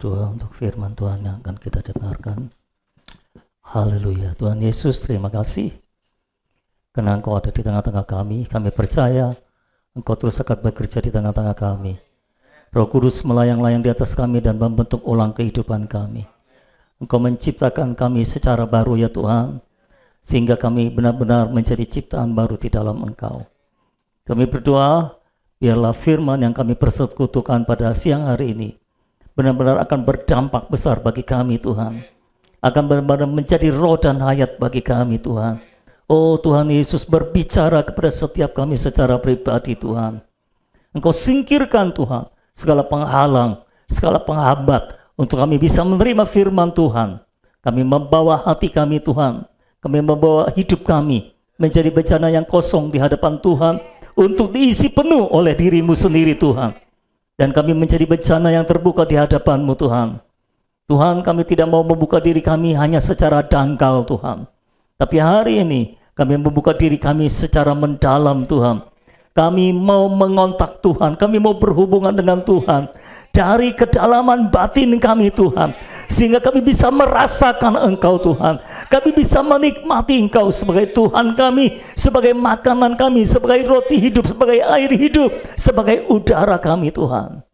berdoa untuk firman Tuhan yang akan kita dengarkan. Haleluya. Tuhan Yesus, terima kasih karena Engkau ada di tengah-tengah kami. Kami percaya Engkau terus akan bekerja di tengah-tengah kami. Roh Kudus melayang-layang di atas kami dan membentuk ulang kehidupan kami. Engkau menciptakan kami secara baru ya Tuhan, sehingga kami benar-benar menjadi ciptaan baru di dalam Engkau. Kami berdoa, biarlah firman yang kami persekutukan pada siang hari ini benar-benar akan berdampak besar bagi kami Tuhan. Akan benar-benar menjadi roh dan hayat bagi kami Tuhan. Oh Tuhan Yesus, berbicara kepada setiap kami secara pribadi Tuhan. Engkau singkirkan Tuhan segala penghalang, segala penghambat untuk kami bisa menerima firman Tuhan. Kami membawa hati kami Tuhan, kami membawa hidup kami menjadi bencana yang kosong di hadapan Tuhan untuk diisi penuh oleh diri-Mu sendiri Tuhan. Dan kami menjadi bencana yang terbuka di hadapan-Mu Tuhan. Tuhan, kami tidak mau membuka diri kami hanya secara dangkal Tuhan. Tapi hari ini kami membuka diri kami secara mendalam Tuhan. Kami mau mengontak Tuhan, kami mau berhubungan dengan Tuhan dari kedalaman batin kami Tuhan, sehingga kami bisa merasakan Engkau Tuhan. Kami bisa menikmati Engkau sebagai Tuhan kami, sebagai makanan kami, sebagai roti hidup, sebagai air hidup, sebagai udara kami Tuhan.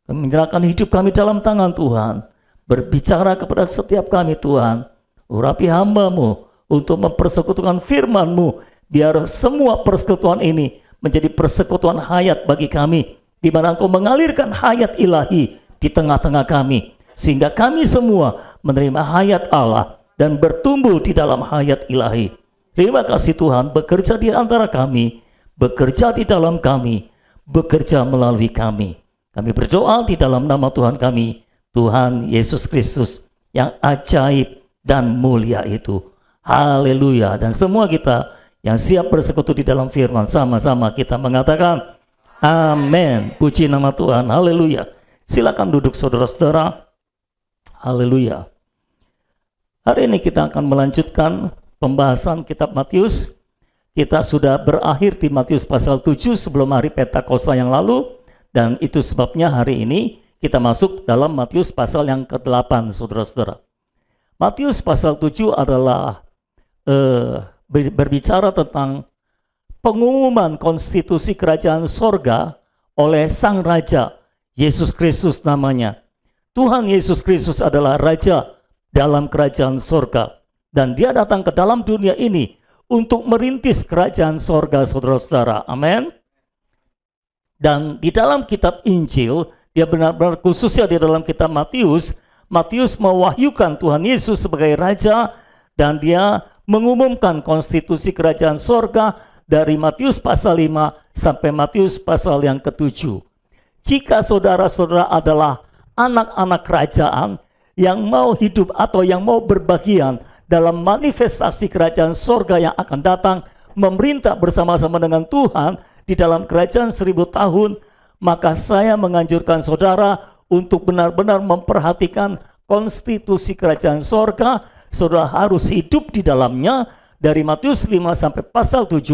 Kami menyerahkan hidup kami dalam tangan Tuhan. Berbicara kepada setiap kami Tuhan. Urapi hamba-Mu untuk mempersekutukan firman-Mu, biar semua persekutuan ini menjadi persekutuan hayat bagi kami, di mana Engkau mengalirkan hayat ilahi di tengah-tengah kami, sehingga kami semua menerima hayat Allah dan bertumbuh di dalam hayat ilahi. Terima kasih Tuhan, bekerja di antara kami, bekerja di dalam kami, bekerja melalui kami. Kami berdoa di dalam nama Tuhan kami, Tuhan Yesus Kristus yang ajaib dan mulia itu. Haleluya. Dan semua kita yang siap bersekutu di dalam firman, sama-sama kita mengatakan amin. Puji nama Tuhan. Haleluya. Silakan duduk saudara-saudara. Haleluya. Hari ini kita akan melanjutkan pembahasan kitab Matius. Kita sudah berakhir di Matius pasal 7 sebelum hari Pentakosta yang lalu, dan itu sebabnya hari ini kita masuk dalam Matius pasal yang ke-8 saudara-saudara. Matius pasal 7 adalah berbicara tentang pengumuman konstitusi kerajaan sorga oleh Sang Raja, Yesus Kristus namanya. Tuhan Yesus Kristus adalah Raja dalam kerajaan sorga. Dan Dia datang ke dalam dunia ini untuk merintis kerajaan sorga saudara-saudara. Amin. Dan di dalam kitab Injil, Dia benar-benar khususnya di dalam kitab Matius, Matius mewahyukan Tuhan Yesus sebagai Raja, dan Dia mengumumkan konstitusi kerajaan sorga dari Matius pasal 5 sampai Matius pasal yang ke-7. Jika saudara-saudara adalah anak-anak kerajaan yang mau hidup atau yang mau berbagian dalam manifestasi kerajaan sorga yang akan datang, memerintah bersama-sama dengan Tuhan di dalam kerajaan 1000 tahun, maka saya menganjurkan saudara untuk benar-benar memperhatikan konstitusi kerajaan sorga. Saudara harus hidup di dalamnya dari Matius 5 sampai pasal 7.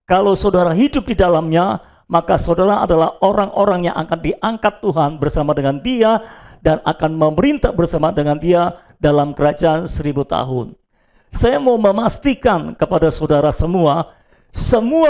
Kalau saudara hidup di dalamnya, maka saudara adalah orang-orang yang akan diangkat Tuhan bersama dengan Dia dan akan memerintah bersama dengan Dia dalam kerajaan 1000 tahun. Saya mau memastikan kepada saudara semua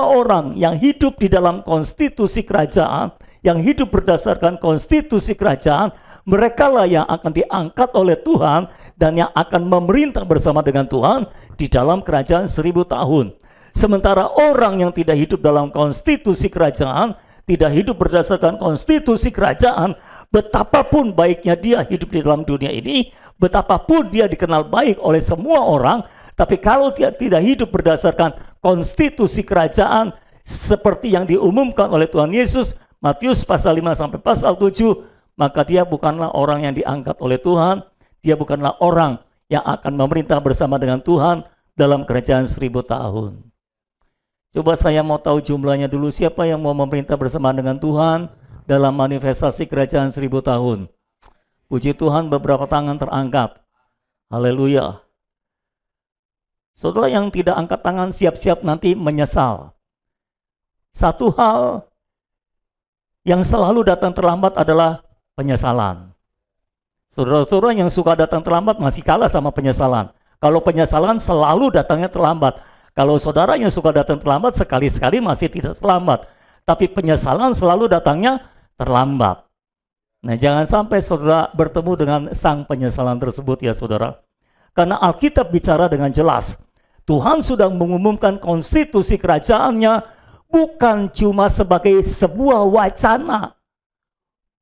orang yang hidup di dalam konstitusi kerajaan, yang hidup berdasarkan konstitusi kerajaan, merekalah yang akan diangkat oleh Tuhan dan yang akan memerintah bersama dengan Tuhan di dalam kerajaan 1000 tahun. Sementara orang yang tidak hidup dalam konstitusi kerajaan, tidak hidup berdasarkan konstitusi kerajaan, betapapun baiknya dia hidup di dalam dunia ini, betapapun dia dikenal baik oleh semua orang, tapi kalau dia tidak hidup berdasarkan konstitusi kerajaan seperti yang diumumkan oleh Tuhan Yesus, Matius pasal 5 sampai pasal 7, maka dia bukanlah orang yang diangkat oleh Tuhan. Dia bukanlah orang yang akan memerintah bersama dengan Tuhan dalam kerajaan 1000 tahun. Coba saya mau tahu jumlahnya dulu, siapa yang mau memerintah bersama dengan Tuhan dalam manifestasi kerajaan 1000 tahun? Puji Tuhan, beberapa tangan terangkat. Haleluya. Saudara yang tidak angkat tangan siap-siap nanti menyesal. Satu hal yang selalu datang terlambat adalah penyesalan. Saudara-saudara yang suka datang terlambat masih kalah sama penyesalan. Kalau penyesalan selalu datangnya terlambat. Kalau saudara yang suka datang terlambat, sekali-sekali masih tidak terlambat. Tapi penyesalan selalu datangnya terlambat. Nah, jangan sampai saudara bertemu dengan sang penyesalan tersebut ya saudara. Karena Alkitab bicara dengan jelas. Tuhan sudah mengumumkan konstitusi kerajaannya bukan cuma sebagai sebuah wacana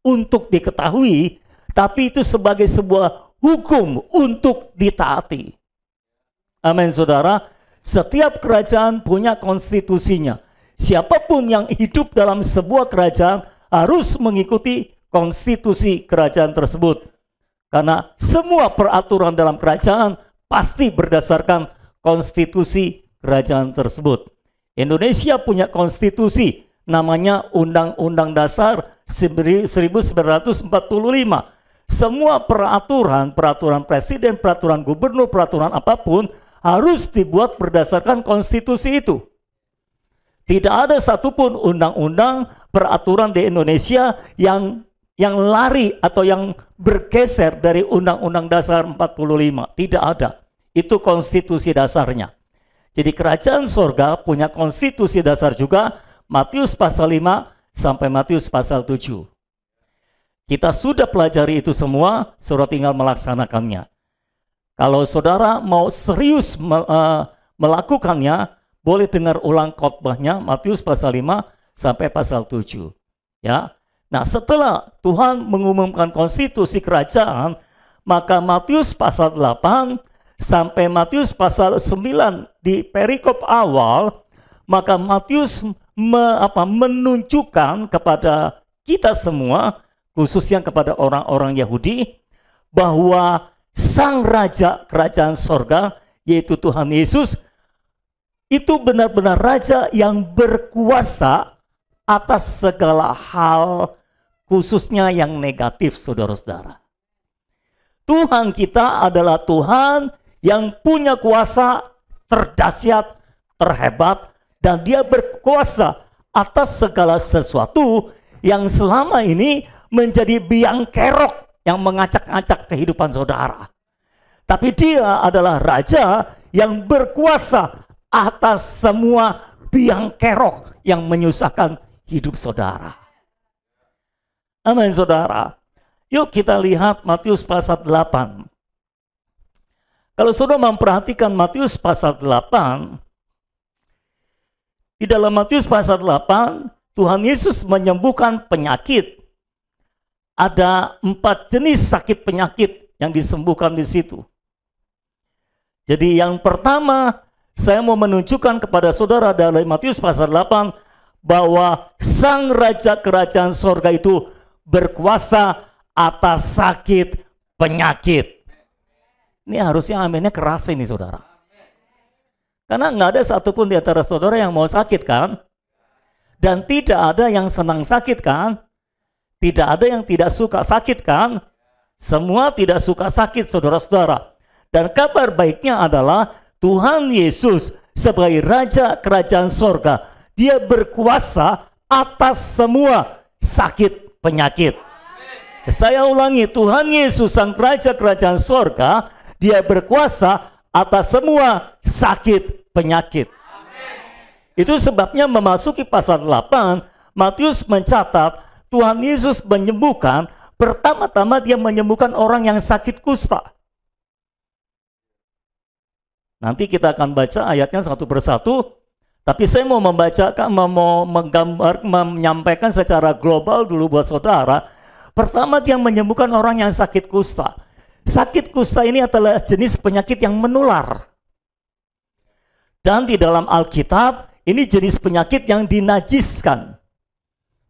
untuk diketahui, tapi itu sebagai sebuah hukum untuk ditaati. Amin saudara. Setiap kerajaan punya konstitusinya. Siapapun yang hidup dalam sebuah kerajaan harus mengikuti konstitusi kerajaan tersebut. Karena semua peraturan dalam kerajaan pasti berdasarkan konstitusi kerajaan tersebut. Indonesia punya konstitusi namanya Undang-Undang Dasar 1945. Semua peraturan presiden, peraturan gubernur, peraturan apapun harus dibuat berdasarkan konstitusi itu. Tidak ada satupun undang-undang peraturan di Indonesia yang lari atau yang bergeser dari Undang-Undang Dasar 45. Tidak ada. Itu konstitusi dasarnya. Jadi kerajaan sorga punya konstitusi dasar juga, Matius pasal 5 sampai Matius pasal 7. Kita sudah pelajari itu semua, saudara tinggal melaksanakannya. Kalau saudara mau serius melakukannya, boleh dengar ulang khotbahnya Matius pasal 5 sampai pasal 7. Ya. Nah, setelah Tuhan mengumumkan konstitusi kerajaan, maka Matius pasal 8 sampai Matius pasal 9 di perikop awal, maka Matius menunjukkan kepada kita semua, khususnya kepada orang-orang Yahudi, bahwa Sang Raja Kerajaan Sorga, yaitu Tuhan Yesus, itu benar-benar Raja yang berkuasa atas segala hal, khususnya yang negatif, saudara-saudara. Tuhan kita adalah Tuhan yang punya kuasa terdahsyat, terhebat, dan dia berkuasa atas segala sesuatu yang selama ini menjadi biang kerok yang mengacak-acak kehidupan saudara. Tapi dia adalah Raja yang berkuasa atas semua biang kerok yang menyusahkan hidup saudara. Amin saudara. Yuk kita lihat Matius pasal 8. Kalau saudara memperhatikan Matius pasal 8, di dalam Matius pasal 8, Tuhan Yesus menyembuhkan penyakit. Ada 4 jenis sakit penyakit yang disembuhkan di situ. Jadi yang pertama, saya mau menunjukkan kepada saudara dari Matius pasal 8 bahwa Sang Raja Kerajaan Sorga itu berkuasa atas sakit penyakit. Ini harusnya aminnya keras ini saudara. Karena nggak ada satupun di antara saudara yang mau sakit kan? Dan tidak ada yang senang sakit kan? Tidak ada yang tidak suka sakit kan? Semua tidak suka sakit saudara-saudara. Dan kabar baiknya adalah Tuhan Yesus sebagai Raja Kerajaan Sorga, dia berkuasa atas semua sakit penyakit. Saya ulangi, Tuhan Yesus Sang Raja Kerajaan Sorga, dia berkuasa atas semua sakit penyakit. Itu sebabnya memasuki pasal 8, Matius mencatat Tuhan Yesus menyembuhkan, pertama-tama dia menyembuhkan orang yang sakit kusta. Nanti kita akan baca ayatnya satu persatu, tapi saya mau membacakan, menyampaikan secara global dulu buat saudara. Pertama dia menyembuhkan orang yang sakit kusta. Sakit kusta ini adalah jenis penyakit yang menular. Dan di dalam Alkitab, ini jenis penyakit yang dinajiskan.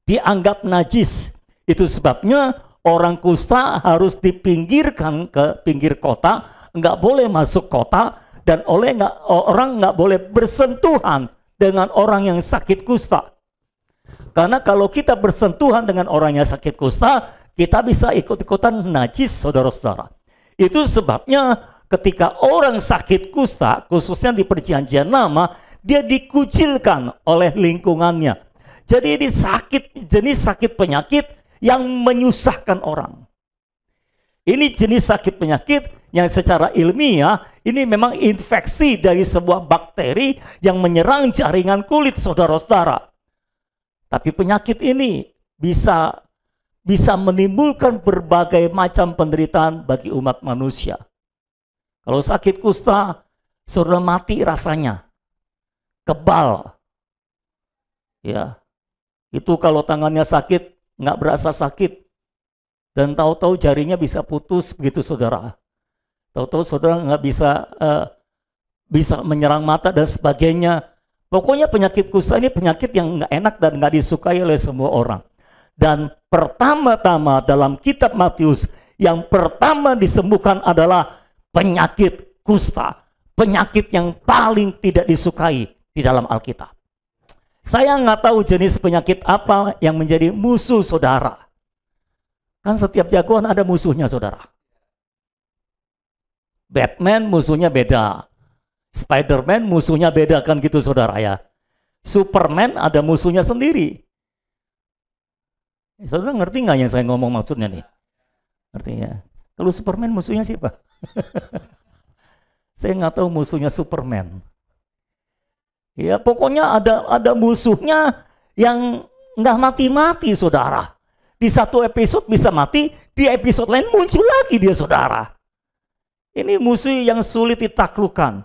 Dianggap najis. Itu sebabnya orang kusta harus dipinggirkan ke pinggir kota, nggak boleh masuk kota, dan orang nggak boleh bersentuhan dengan orang yang sakit kusta. Karena kalau kita bersentuhan dengan orang yang sakit kusta, kita bisa ikut-ikutan najis saudara-saudara. Itu sebabnya ketika orang sakit kusta, khususnya di Perjanjian Lama, dia dikucilkan oleh lingkungannya. Jadi ini jenis sakit penyakit yang menyusahkan orang. Ini jenis sakit penyakit yang secara ilmiah ini memang infeksi dari sebuah bakteri yang menyerang jaringan kulit saudara-saudara. Tapi penyakit ini bisa menimbulkan berbagai macam penderitaan bagi umat manusia. Kalau sakit kusta, saudara mati rasanya, kebal. Ya, itu kalau tangannya sakit, nggak berasa sakit. Dan tahu-tahu jarinya bisa putus begitu saudara. Tahu-tahu saudara nggak bisa menyerang mata dan sebagainya. Pokoknya penyakit kusta ini penyakit yang nggak enak dan nggak disukai oleh semua orang. Dan pertama-tama dalam kitab Matius, yang pertama disembuhkan adalah penyakit kusta. Penyakit yang paling tidak disukai di dalam Alkitab. Saya nggak tahu jenis penyakit apa yang menjadi musuh saudara. Kan setiap jagoan ada musuhnya saudara. Batman musuhnya beda. Spiderman musuhnya beda kan gitu saudara ya. Superman ada musuhnya sendiri. Saudara ngerti nggak yang saya ngomong maksudnya nih? Ngerti ya? Kalau Superman musuhnya siapa? Saya nggak tahu musuhnya Superman. Ya pokoknya ada musuhnya yang nggak mati-mati saudara. Di satu episode bisa mati, di episode lain muncul lagi dia saudara. Ini musuh yang sulit ditaklukkan.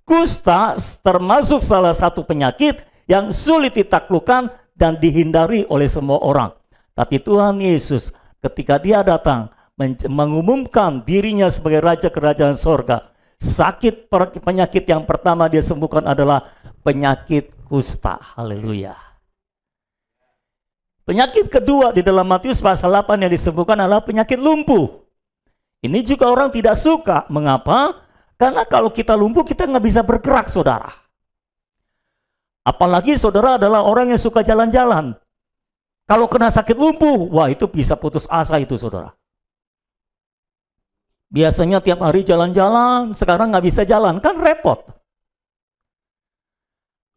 Kusta termasuk salah satu penyakit yang sulit ditaklukkan dan dihindari oleh semua orang. Tapi Tuhan Yesus ketika dia datang mengumumkan dirinya sebagai Raja Kerajaan Sorga, penyakit yang pertama dia sembuhkan adalah penyakit kusta. Haleluya. Penyakit kedua di dalam Matius pasal 8 yang disembuhkan adalah penyakit lumpuh. Ini juga orang tidak suka. Mengapa? Karena kalau kita lumpuh kita nggak bisa bergerak saudara. Apalagi saudara adalah orang yang suka jalan-jalan. Kalau kena sakit lumpuh, wah itu bisa putus asa itu saudara. Biasanya tiap hari jalan-jalan, sekarang nggak bisa jalan, kan repot.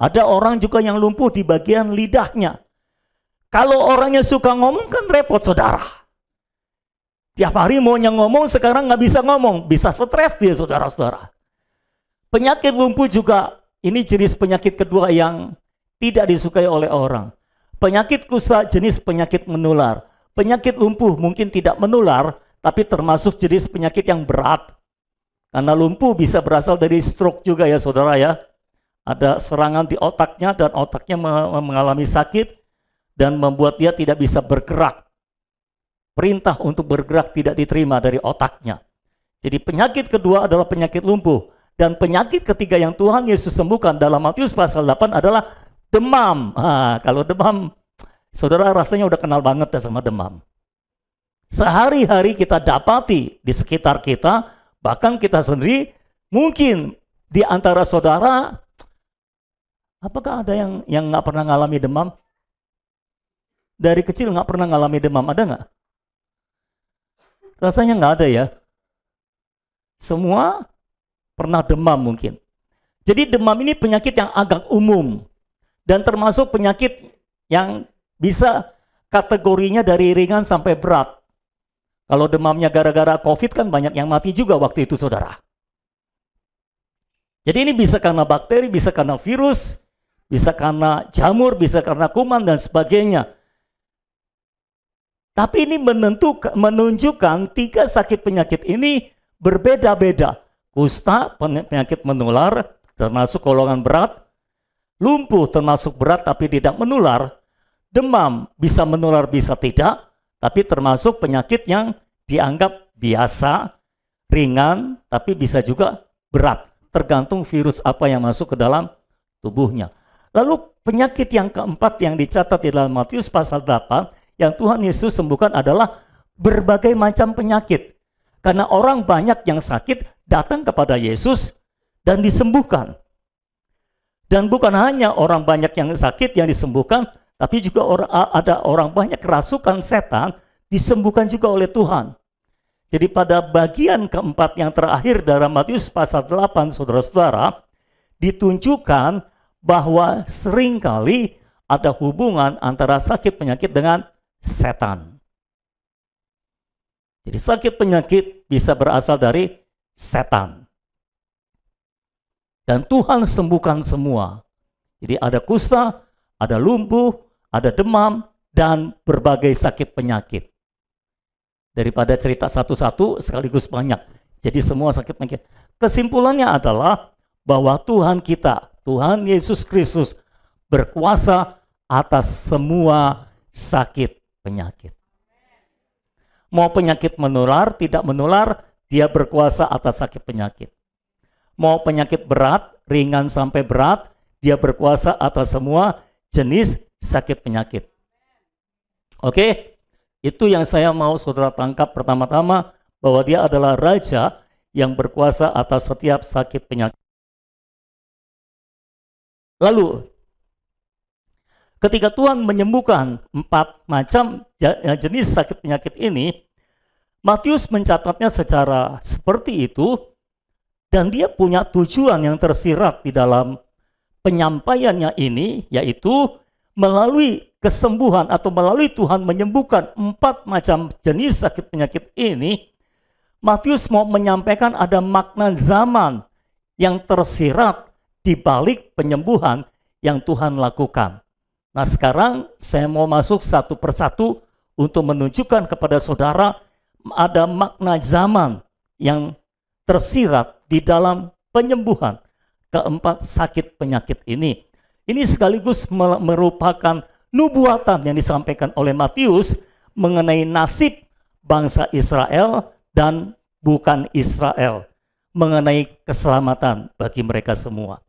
Ada orang juga yang lumpuh di bagian lidahnya. Kalau orangnya suka ngomong kan repot saudara. Tiap hari maunya ngomong, sekarang nggak bisa ngomong, bisa stres dia saudara-saudara. Penyakit lumpuh juga, ini jenis penyakit kedua yang tidak disukai oleh orang. Penyakit kusta jenis penyakit menular. Penyakit lumpuh mungkin tidak menular, tapi termasuk jenis penyakit yang berat. Karena lumpuh bisa berasal dari stroke juga ya saudara ya. Ada serangan di otaknya dan otaknya mengalami sakit dan membuat dia tidak bisa bergerak. Perintah untuk bergerak tidak diterima dari otaknya. Jadi penyakit kedua adalah penyakit lumpuh. Dan penyakit ketiga yang Tuhan Yesus sembuhkan dalam Matius pasal 8 adalah demam. Kalau demam, saudara rasanya udah kenal banget ya sama demam. Sehari-hari kita dapati di sekitar kita, bahkan kita sendiri, mungkin di antara saudara, apakah ada yang nggak pernah ngalami demam? Dari kecil nggak pernah ngalami demam, ada nggak? Rasanya nggak ada ya. Semua pernah demam mungkin. Jadi demam ini penyakit yang agak umum. Dan termasuk penyakit yang bisa kategorinya dari ringan sampai berat. Kalau demamnya gara-gara COVID kan banyak yang mati juga waktu itu saudara. Jadi ini bisa karena bakteri, bisa karena virus, bisa karena jamur, bisa karena kuman dan sebagainya. Tapi ini menunjukkan tiga sakit penyakit ini berbeda-beda. Kusta, penyakit menular, termasuk golongan berat. Lumpuh termasuk berat tapi tidak menular. Demam bisa menular bisa tidak, tapi termasuk penyakit yang dianggap biasa, ringan, tapi bisa juga berat. Tergantung virus apa yang masuk ke dalam tubuhnya. Lalu penyakit yang keempat yang dicatat di dalam Matius pasal 8 yang Tuhan Yesus sembuhkan adalah berbagai macam penyakit. Karena orang banyak yang sakit datang kepada Yesus dan disembuhkan. Dan bukan hanya orang banyak yang sakit yang disembuhkan, tapi juga ada orang banyak kerasukan setan disembuhkan juga oleh Tuhan. Jadi pada bagian keempat yang terakhir dalam Matius pasal 8, saudara-saudara, ditunjukkan bahwa seringkali ada hubungan antara sakit penyakit dengan setan. Jadi sakit penyakit bisa berasal dari setan. Dan Tuhan sembuhkan semua. Jadi ada kusta, ada lumpuh, ada demam, dan berbagai sakit penyakit. Daripada cerita satu-satu sekaligus banyak. Jadi semua sakit penyakit. Kesimpulannya adalah bahwa Tuhan kita, Tuhan Yesus Kristus, berkuasa atas semua sakit penyakit. Mau penyakit menular, tidak menular, dia berkuasa atas sakit penyakit. Mau penyakit berat, ringan sampai berat, dia berkuasa atas semua jenis sakit penyakit. Oke, itu yang saya mau saudara tangkap pertama-tama, bahwa dia adalah Raja yang berkuasa atas setiap sakit penyakit. Lalu, ketika Tuhan menyembuhkan 4 macam jenis sakit penyakit ini, Matius mencatatnya secara seperti itu, dan dia punya tujuan yang tersirat di dalam penyampaiannya ini, yaitu melalui kesembuhan atau melalui Tuhan menyembuhkan 4 macam jenis sakit penyakit ini, Matius mau menyampaikan ada makna zaman yang tersirat di balik penyembuhan yang Tuhan lakukan. Nah, sekarang saya mau masuk satu persatu untuk menunjukkan kepada saudara ada makna zaman yang tersirat di dalam penyembuhan keempat sakit penyakit ini. Ini sekaligus merupakan nubuatan yang disampaikan oleh Matius mengenai nasib bangsa Israel dan bukan Israel, mengenai keselamatan bagi mereka semua.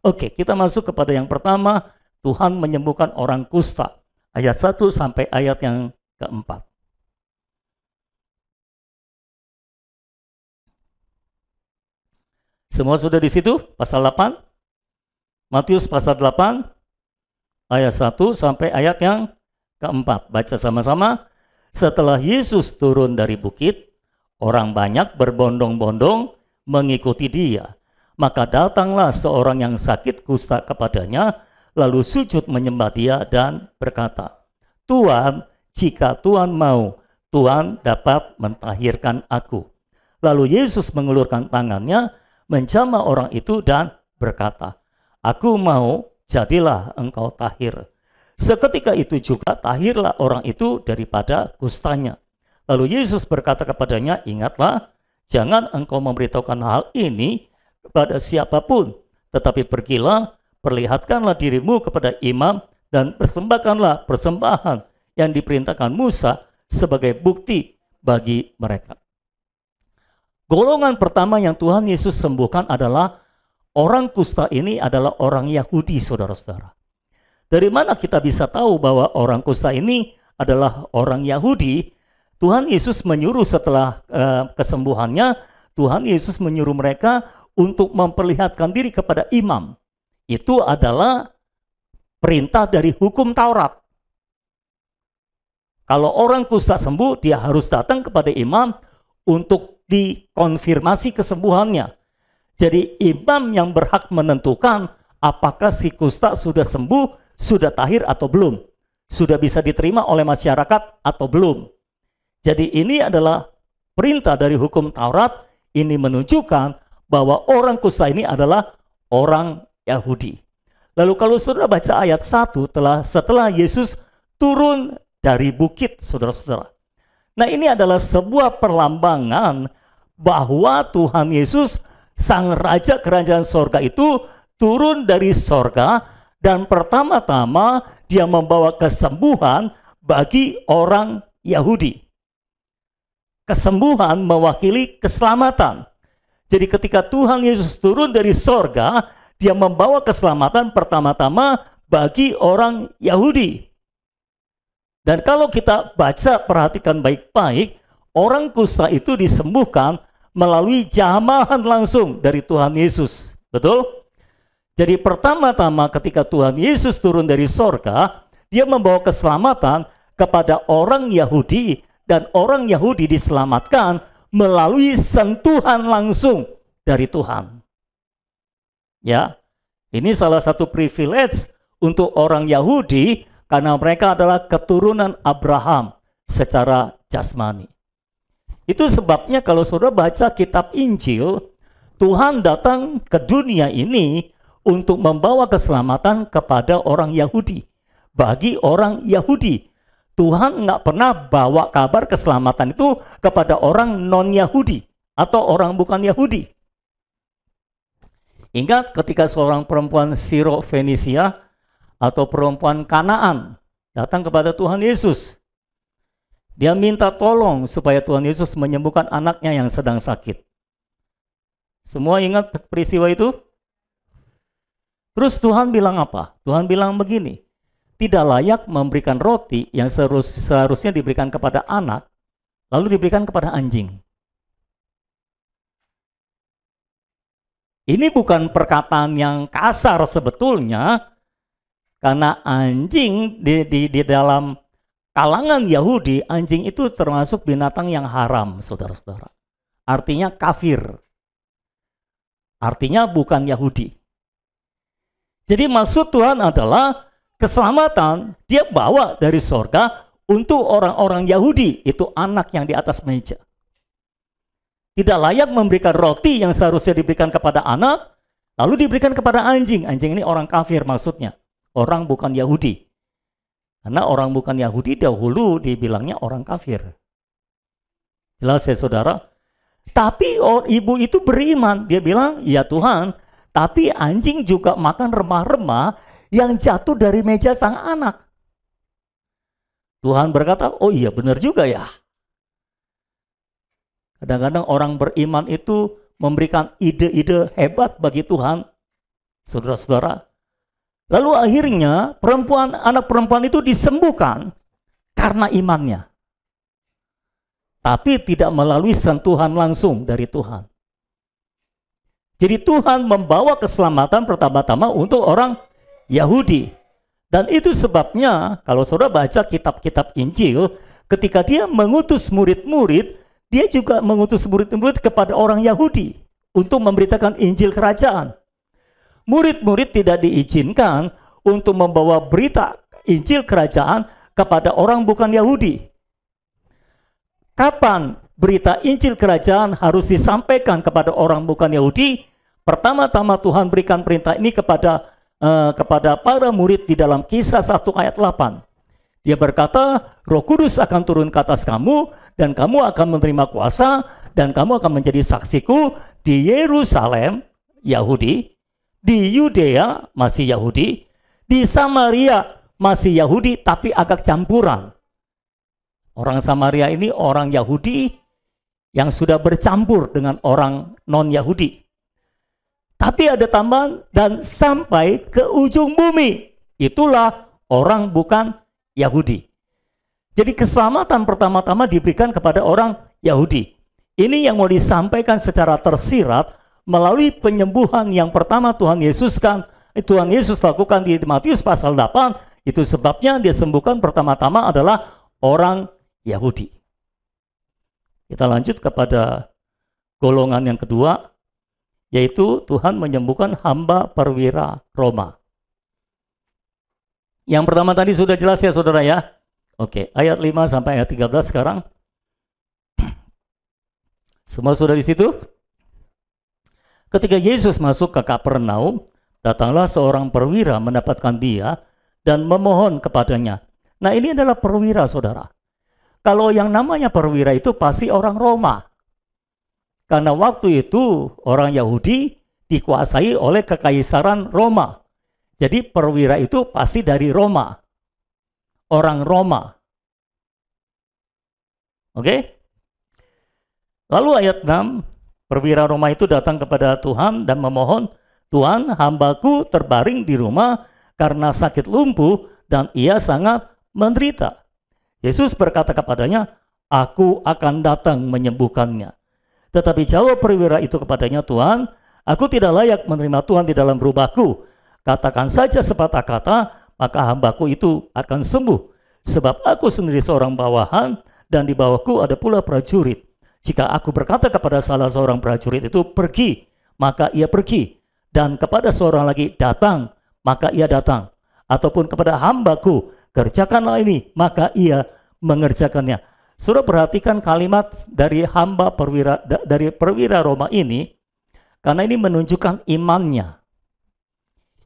Oke, kita masuk kepada yang pertama, Tuhan menyembuhkan orang kusta. Ayat 1 sampai ayat yang keempat. Semua sudah di situ? Pasal 8? Matius pasal 8, ayat 1 sampai ayat yang keempat. Baca sama-sama. Setelah Yesus turun dari bukit, orang banyak berbondong-bondong mengikuti dia. Maka datanglah seorang yang sakit kusta kepadanya, lalu sujud menyembah dia dan berkata, Tuhan, jika Tuhan mau, Tuhan dapat mentahirkan aku. Lalu Yesus mengulurkan tangannya, menjamah orang itu dan berkata, Aku mau, jadilah engkau tahir. Seketika itu juga tahirlah orang itu daripada kustanya. Lalu Yesus berkata kepadanya, ingatlah, jangan engkau memberitahukan hal ini kepada siapapun, tetapi pergilah, perlihatkanlah dirimu kepada imam, dan persembahkanlah persembahan yang diperintahkan Musa sebagai bukti bagi mereka. Golongan pertama yang Tuhan Yesus sembuhkan adalah orang kusta ini adalah orang Yahudi, saudara-saudara. Dari mana kita bisa tahu bahwa orang kusta ini adalah orang Yahudi? Tuhan Yesus menyuruh setelah kesembuhannya, Tuhan Yesus menyuruh mereka untuk memperlihatkan diri kepada imam. Itu adalah perintah dari hukum Taurat. Kalau orang kusta sembuh, dia harus datang kepada imam untuk dikonfirmasi kesembuhannya. Jadi imam yang berhak menentukan apakah si kusta sudah sembuh, sudah tahir atau belum, sudah bisa diterima oleh masyarakat atau belum. Jadi ini adalah perintah dari hukum Taurat. Ini menunjukkan bahwa orang kusta ini adalah orang Yahudi. Lalu kalau saudara baca ayat 1, setelah Yesus turun dari bukit, saudara-saudara. Nah, ini adalah sebuah perlambangan bahwa Tuhan Yesus, Sang Raja Kerajaan Sorga itu turun dari sorga, dan pertama-tama dia membawa kesembuhan bagi orang Yahudi. Kesembuhan mewakili keselamatan. Jadi ketika Tuhan Yesus turun dari sorga, dia membawa keselamatan pertama-tama bagi orang Yahudi. Dan kalau kita baca, perhatikan baik-baik, orang kusta itu disembuhkan melalui jamahan langsung dari Tuhan Yesus. Betul? Jadi pertama-tama ketika Tuhan Yesus turun dari sorga, dia membawa keselamatan kepada orang Yahudi, dan orang Yahudi diselamatkan melalui sentuhan langsung dari Tuhan. Ya, ini salah satu privilege untuk orang Yahudi, karena mereka adalah keturunan Abraham secara jasmani. Itu sebabnya kalau saudara baca kitab Injil, Tuhan datang ke dunia ini untuk membawa keselamatan kepada orang Yahudi. Bagi orang Yahudi, Tuhan nggak pernah bawa kabar keselamatan itu kepada orang non-Yahudi atau orang bukan Yahudi. Ingat ketika seorang perempuan Siro-Fenisia atau perempuan Kanaan datang kepada Tuhan Yesus. Dia minta tolong supaya Tuhan Yesus menyembuhkan anaknya yang sedang sakit. Semua ingat peristiwa itu? Terus Tuhan bilang apa? Tuhan bilang begini, tidak layak memberikan roti yang seharusnya diberikan kepada anak, lalu diberikan kepada anjing. Ini bukan perkataan yang kasar sebetulnya, karena anjing di dalam kalangan Yahudi, anjing itu termasuk binatang yang haram, saudara-saudara. Artinya kafir. Artinya bukan Yahudi. Jadi maksud Tuhan adalah keselamatan dia bawa dari sorga untuk orang-orang Yahudi, itu anak yang di atas meja. Tidak layak memberikan roti yang seharusnya diberikan kepada anak, lalu diberikan kepada anjing. Anjing ini orang kafir maksudnya, orang bukan Yahudi. Karena orang bukan Yahudi dahulu dibilangnya orang kafir. Jelas ya saudara? Tapi ibu itu beriman. Dia bilang, ya Tuhan, tapi anjing juga makan remah-remah yang jatuh dari meja sang anak. Tuhan berkata, oh iya benar juga ya. Kadang-kadang orang beriman itu memberikan ide-ide hebat bagi Tuhan. Saudara-saudara. Lalu akhirnya anak perempuan itu disembuhkan karena imannya. Tapi tidak melalui sentuhan langsung dari Tuhan. Jadi Tuhan membawa keselamatan pertama-tama untuk orang Yahudi. Dan itu sebabnya kalau saudara baca kitab-kitab Injil, ketika dia mengutus murid-murid, dia juga mengutus murid-murid kepada orang Yahudi untuk memberitakan Injil kerajaan. Murid-murid tidak diizinkan untuk membawa berita Injil kerajaan kepada orang bukan Yahudi. Kapan berita Injil kerajaan harus disampaikan kepada orang bukan Yahudi? Pertama-tama Tuhan berikan perintah ini kepada para murid di dalam Kisah 1 ayat 8. Dia berkata, Roh Kudus akan turun ke atas kamu dan kamu akan menerima kuasa dan kamu akan menjadi saksiku di Yerusalem, Yahudi, di Yudea masih Yahudi, di Samaria masih Yahudi tapi agak campuran. Orang Samaria ini orang Yahudi yang sudah bercampur dengan orang non-Yahudi. Tapi ada tambahan, dan sampai ke ujung bumi. Itulah orang bukan Yahudi. Jadi keselamatan pertama-tama diberikan kepada orang Yahudi. Ini yang mau disampaikan secara tersirat melalui penyembuhan yang pertama Tuhan Yesus lakukan di Matius pasal 8. Itu sebabnya dia sembuhkan pertama-tama adalah orang Yahudi. Kita lanjut kepada golongan yang kedua, yaitu Tuhan menyembuhkan hamba perwira Roma. Yang pertama tadi sudah jelas ya saudara ya. Oke, ayat 5 sampai ayat 13 sekarang. Semua sudah di situ? Ketika Yesus masuk ke Kapernaum, datanglah seorang perwira mendapatkan dia dan memohon kepadanya. Nah, ini adalah perwira, saudara. Kalau yang namanya perwira itu pasti orang Roma. Karena waktu itu orang Yahudi dikuasai oleh kekaisaran Roma. Jadi perwira itu pasti dari Roma. Orang Roma. Oke? Lalu ayat 6. Perwira Roma itu datang kepada Tuhan dan memohon, Tuhan, hambaku terbaring di rumah karena sakit lumpuh dan ia sangat menderita. Yesus berkata kepadanya, aku akan datang menyembuhkannya. Tetapi jawab perwira itu kepadanya, Tuhan, aku tidak layak menerima Tuhan di dalam rumahku. Katakan saja sepatah kata, maka hambaku itu akan sembuh. Sebab aku sendiri seorang bawahan dan di bawahku ada pula prajurit. Jika aku berkata kepada salah seorang prajurit itu pergi, maka ia pergi. Dan kepada seorang lagi datang, maka ia datang. Ataupun kepada hambaku, kerjakanlah ini, maka ia mengerjakannya. Saudara perhatikan kalimat dari hamba dari perwira Roma ini, karena ini menunjukkan imannya.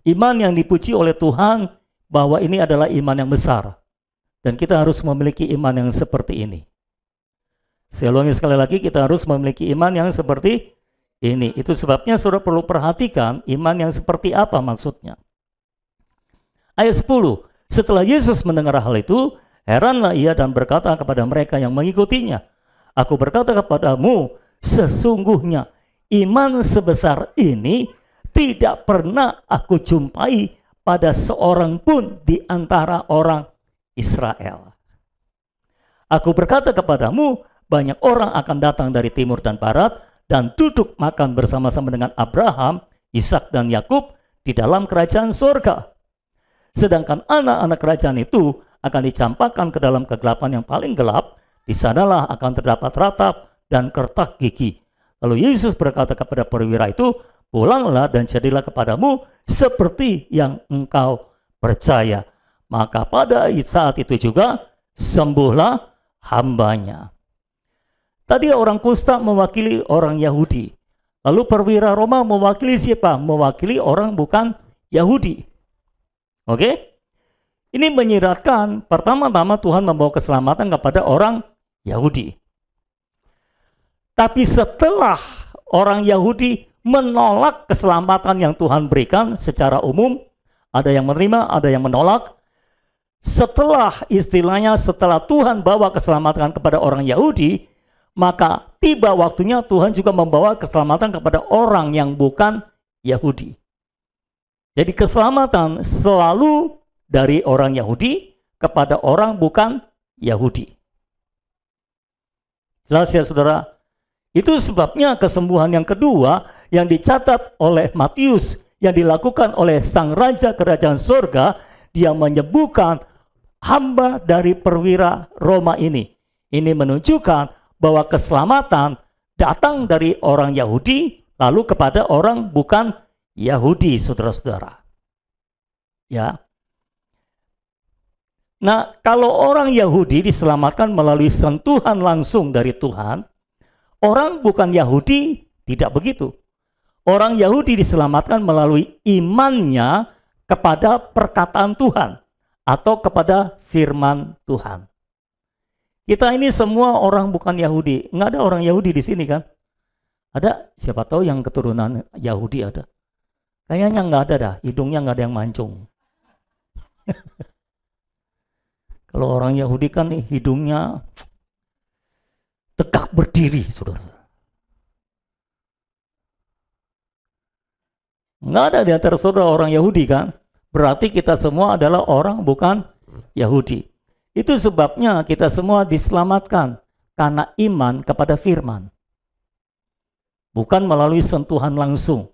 Iman yang dipuji oleh Tuhan bahwa ini adalah iman yang besar. Dan kita harus memiliki iman yang seperti ini. Saya ulangi sekali lagi, kita harus memiliki iman yang seperti ini. Itu sebabnya saudara perlu perhatikan iman yang seperti apa maksudnya. Ayat 10, setelah Yesus mendengar hal itu, heranlah ia dan berkata kepada mereka yang mengikutinya, aku berkata kepadamu, sesungguhnya iman sebesar ini tidak pernah aku jumpai pada seorang pun di antara orang Israel. Aku berkata kepadamu, banyak orang akan datang dari timur dan barat dan duduk makan bersama-sama dengan Abraham, Ishak dan Yakub di dalam kerajaan surga. Sedangkan anak-anak kerajaan itu akan dicampakkan ke dalam kegelapan yang paling gelap, di sanalah akan terdapat ratap dan kertak gigi. Lalu Yesus berkata kepada perwira itu, pulanglah dan jadilah kepadamu seperti yang engkau percaya. Maka pada saat itu juga sembuhlah hambanya. Tadi orang kusta mewakili orang Yahudi. Lalu perwira Roma mewakili siapa? Mewakili orang bukan Yahudi. Oke? Ini menyiratkan pertama-tama Tuhan membawa keselamatan kepada orang Yahudi. Tapi setelah orang Yahudi menolak keselamatan yang Tuhan berikan secara umum, ada yang menerima, ada yang menolak. Setelah setelah Tuhan bawa keselamatan kepada orang Yahudi, maka tiba waktunya Tuhan juga membawa keselamatan kepada orang yang bukan Yahudi. Jadi keselamatan selalu dari orang Yahudi kepada orang bukan Yahudi. Jelas ya saudara? Itu sebabnya kesembuhan yang kedua yang dicatat oleh Matius yang dilakukan oleh sang raja kerajaan surga, dia menyembuhkan hamba dari perwira Roma ini. Ini menunjukkan bahwa keselamatan datang dari orang Yahudi lalu kepada orang bukan Yahudi, saudara-saudara. Ya. Nah, kalau orang Yahudi diselamatkan melalui sentuhan langsung dari Tuhan, orang bukan Yahudi tidak begitu. Orang Yahudi diselamatkan melalui imannya kepada perkataan Tuhan atau kepada firman Tuhan. Kita ini semua orang bukan Yahudi. Nggak ada orang Yahudi di sini kan? Ada? Siapa tahu yang keturunan Yahudi ada. Kayaknya nggak ada dah. Hidungnya nggak ada yang mancung. Kalau orang Yahudi kan nih, hidungnya tegak berdiri, saudara. Nggak ada di antara saudara orang Yahudi kan? Berarti kita semua adalah orang bukan Yahudi. Itu sebabnya kita semua diselamatkan karena iman kepada firman. Bukan melalui sentuhan langsung.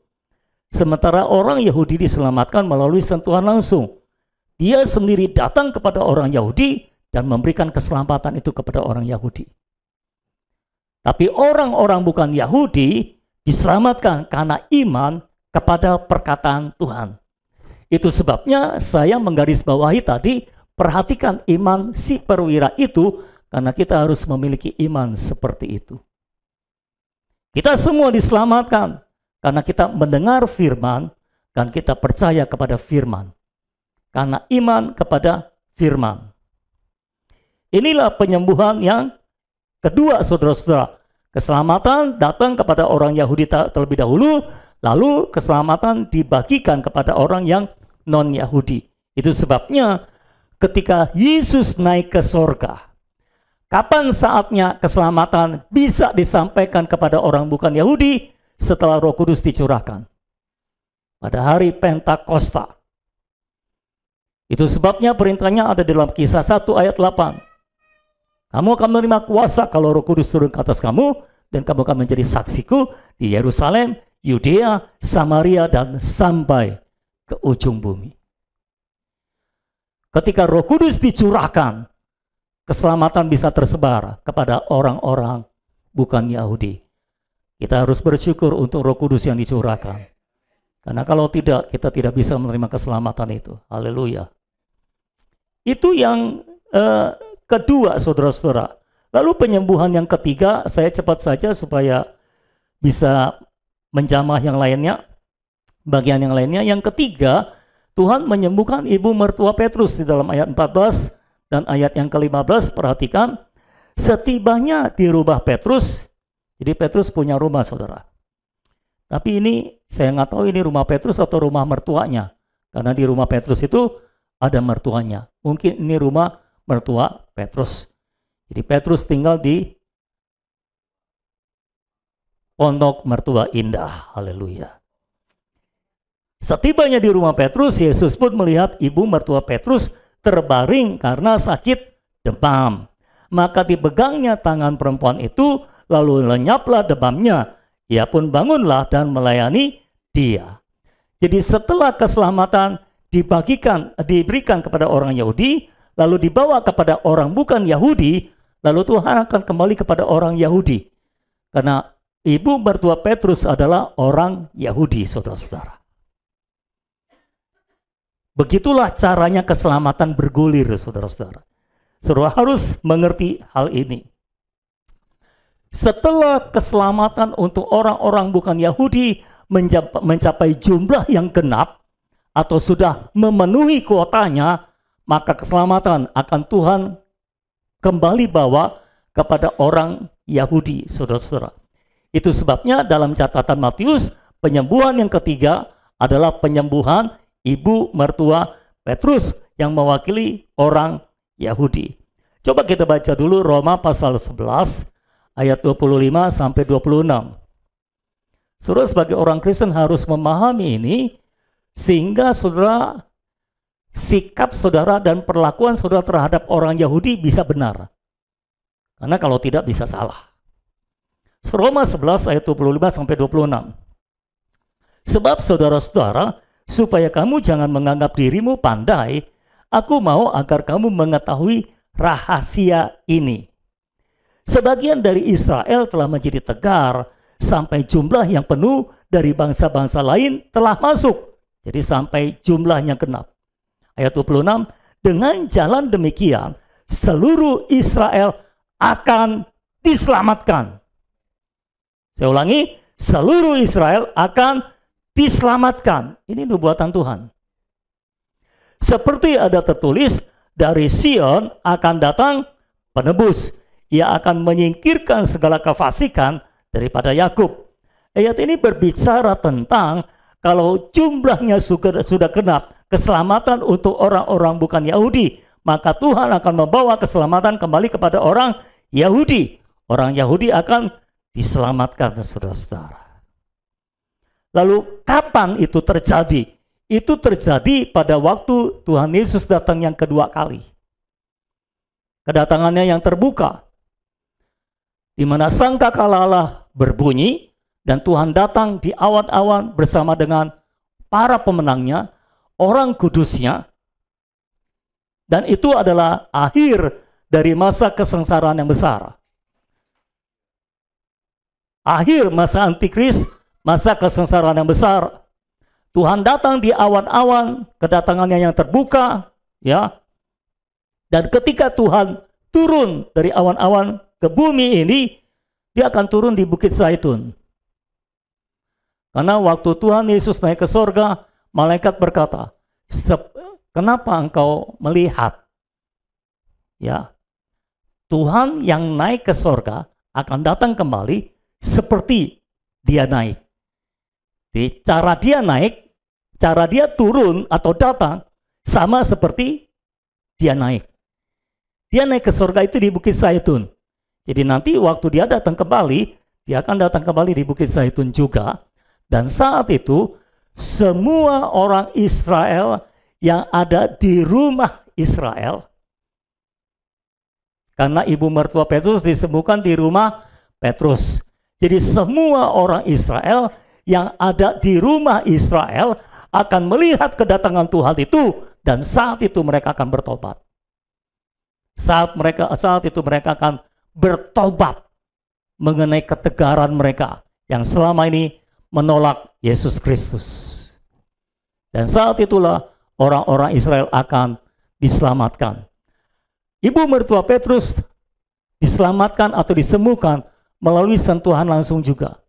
Sementara orang Yahudi diselamatkan melalui sentuhan langsung. Dia sendiri datang kepada orang Yahudi dan memberikan keselamatan itu kepada orang Yahudi. Tapi orang-orang bukan Yahudi diselamatkan karena iman kepada perkataan Tuhan. Itu sebabnya saya menggarisbawahi tadi, perhatikan iman si perwira itu, karena kita harus memiliki iman seperti itu. Kita semua diselamatkan karena kita mendengar firman dan kita percaya kepada firman. Karena iman kepada firman. Inilah penyembuhan yang kedua, saudara-saudara. Keselamatan datang kepada orang Yahudi terlebih dahulu, lalu keselamatan dibagikan kepada orang yang non-Yahudi. Itu sebabnya ketika Yesus naik ke surga, kapan saatnya keselamatan bisa disampaikan kepada orang bukan Yahudi? Setelah Roh Kudus dicurahkan. Pada hari Pentakosta. Itu sebabnya perintahnya ada dalam Kisah 1 ayat 8. Kamu akan menerima kuasa kalau Roh Kudus turun ke atas kamu, dan kamu akan menjadi saksiku di Yerusalem, Yudea, Samaria, dan sampai ke ujung bumi. Ketika Roh Kudus dicurahkan, keselamatan bisa tersebar kepada orang-orang bukan Yahudi. Kita harus bersyukur untuk Roh Kudus yang dicurahkan. Karena kalau tidak, kita tidak bisa menerima keselamatan itu. Haleluya. Itu yang kedua, saudara-saudara. Lalu penyembuhan yang ketiga, saya cepat saja supaya bisa menjamah yang lainnya, bagian yang lainnya. Yang ketiga, Tuhan menyembuhkan ibu mertua Petrus di dalam ayat 14 dan ayat yang ke-15. Perhatikan, setibanya di rumah Petrus, jadi Petrus punya rumah, saudara. Tapi ini saya nggak tahu ini rumah Petrus atau rumah mertuanya, karena di rumah Petrus itu ada mertuanya. Mungkin ini rumah mertua Petrus. Jadi Petrus tinggal di Pondok Mertua Indah. Haleluya. Setibanya di rumah Petrus, Yesus pun melihat ibu mertua Petrus terbaring karena sakit demam. Maka dipegangnya tangan perempuan itu, lalu lenyaplah demamnya. Ia pun bangunlah dan melayani dia. Jadi setelah keselamatan diberikan kepada orang Yahudi, lalu dibawa kepada orang bukan Yahudi, lalu Tuhan akan kembali kepada orang Yahudi. Karena ibu mertua Petrus adalah orang Yahudi, saudara-saudara. Begitulah caranya keselamatan bergulir, saudara-saudara. Saudara harus mengerti hal ini. Setelah keselamatan untuk orang-orang bukan Yahudi mencapai jumlah yang genap atau sudah memenuhi kuotanya, maka keselamatan akan Tuhan kembali bawa kepada orang Yahudi, saudara-saudara. Itu sebabnya dalam catatan Matius, penyembuhan yang ketiga adalah penyembuhan ibu mertua Petrus yang mewakili orang Yahudi. Coba kita baca dulu Roma pasal 11 ayat 25 sampai 26. Saudara sebagai orang Kristen harus memahami ini sehingga saudara sikap saudara dan perlakuan saudara terhadap orang Yahudi bisa benar. Karena kalau tidak bisa salah. Roma 11 ayat 25 sampai 26. Sebab saudara-saudara, supaya kamu jangan menganggap dirimu pandai, aku mau agar kamu mengetahui rahasia ini. Sebagian dari Israel telah menjadi tegar, sampai jumlah yang penuh dari bangsa-bangsa lain telah masuk. Jadi sampai jumlahnya genap. Ayat 26, dengan jalan demikian, seluruh Israel akan diselamatkan. Saya ulangi, seluruh Israel akan diselamatkan. Ini nubuatan Tuhan. Seperti ada tertulis, dari Sion akan datang penebus. Ia akan menyingkirkan segala kefasikan daripada Yakub. Ayat ini berbicara tentang kalau jumlahnya sudah genap, keselamatan untuk orang-orang bukan Yahudi, maka Tuhan akan membawa keselamatan kembali kepada orang Yahudi. Orang Yahudi akan diselamatkan, saudara-saudara. Lalu kapan itu terjadi? Itu terjadi pada waktu Tuhan Yesus datang yang kedua kali. Kedatangannya yang terbuka, di mana sangkakala Allah berbunyi dan Tuhan datang di awan-awan bersama dengan para pemenangnya, orang kudusnya, dan itu adalah akhir dari masa kesengsaraan yang besar. Akhir masa antikris, masa kesengsaraan yang besar. Tuhan datang di awan-awan, kedatangannya yang terbuka, ya. Dan ketika Tuhan turun dari awan-awan ke bumi ini, dia akan turun di Bukit Zaitun. Karena waktu Tuhan Yesus naik ke sorga, malaikat berkata, kenapa engkau melihat? Ya, Tuhan yang naik ke sorga akan datang kembali seperti dia naik. Di cara dia naik, cara dia turun atau datang sama seperti dia naik. Dia naik ke surga itu di Bukit Zaitun. Jadi nanti waktu dia datang kembali, dia akan datang kembali di Bukit Zaitun juga. Dan saat itu semua orang Israel yang ada di rumah Israel, karena ibu mertua Petrus disembuhkan di rumah Petrus. Jadi semua orang Israel yang ada di rumah Israel akan melihat kedatangan Tuhan itu, dan saat itu mereka akan bertobat. Saat itu mereka akan bertobat mengenai ketegaran mereka yang selama ini menolak Yesus Kristus. Dan saat itulah orang-orang Israel akan diselamatkan. Ibu mertua Petrus diselamatkan atau disembuhkan melalui sentuhan langsung juga.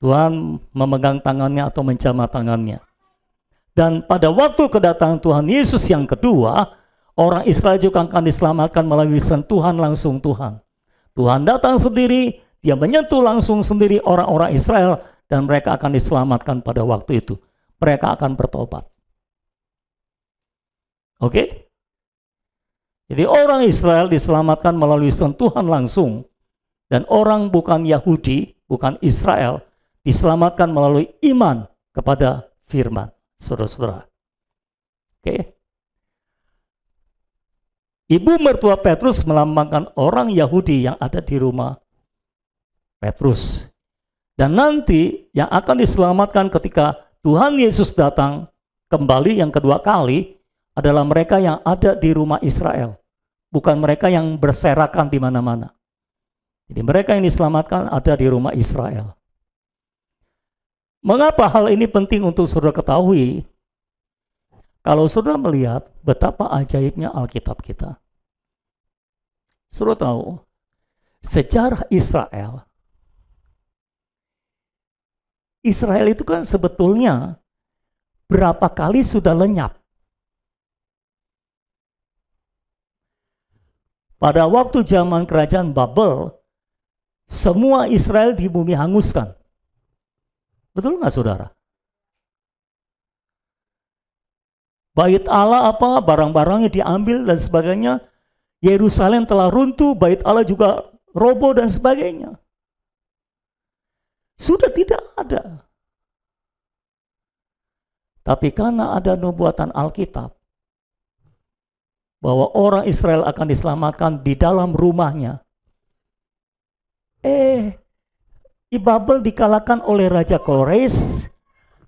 Tuhan memegang tangannya atau menjamah tangannya. Dan pada waktu kedatangan Tuhan Yesus yang kedua, orang Israel juga akan diselamatkan melalui sentuhan langsung Tuhan. Tuhan datang sendiri, dia menyentuh langsung sendiri orang-orang Israel, dan mereka akan diselamatkan pada waktu itu. Mereka akan bertobat. Oke? Jadi orang Israel diselamatkan melalui sentuhan langsung, dan orang bukan Yahudi, bukan Israel, diselamatkan melalui iman kepada firman. Saudara-saudara. Oke. Ibu mertua Petrus melambangkan orang Yahudi yang ada di rumah Petrus. Dan nanti yang akan diselamatkan ketika Tuhan Yesus datang kembali yang kedua kali adalah mereka yang ada di rumah Israel. Bukan mereka yang berserakan di mana-mana. Jadi mereka yang diselamatkan ada di rumah Israel. Mengapa hal ini penting untuk saudara ketahui? Kalau saudara melihat betapa ajaibnya Alkitab kita. Saudara tahu, sejarah Israel. Israel itu kan sebetulnya berapa kali sudah lenyap. Pada waktu zaman kerajaan Babel, semua Israel di bumi hanguskan. Betul nggak saudara? Bait Allah apa, barang-barangnya diambil dan sebagainya. Yerusalem telah runtuh, bait Allah juga roboh dan sebagainya. Sudah tidak ada. Tapi karena ada nubuatan Alkitab, bahwa orang Israel akan diselamatkan di dalam rumahnya. Babel dikalahkan oleh Raja Kores,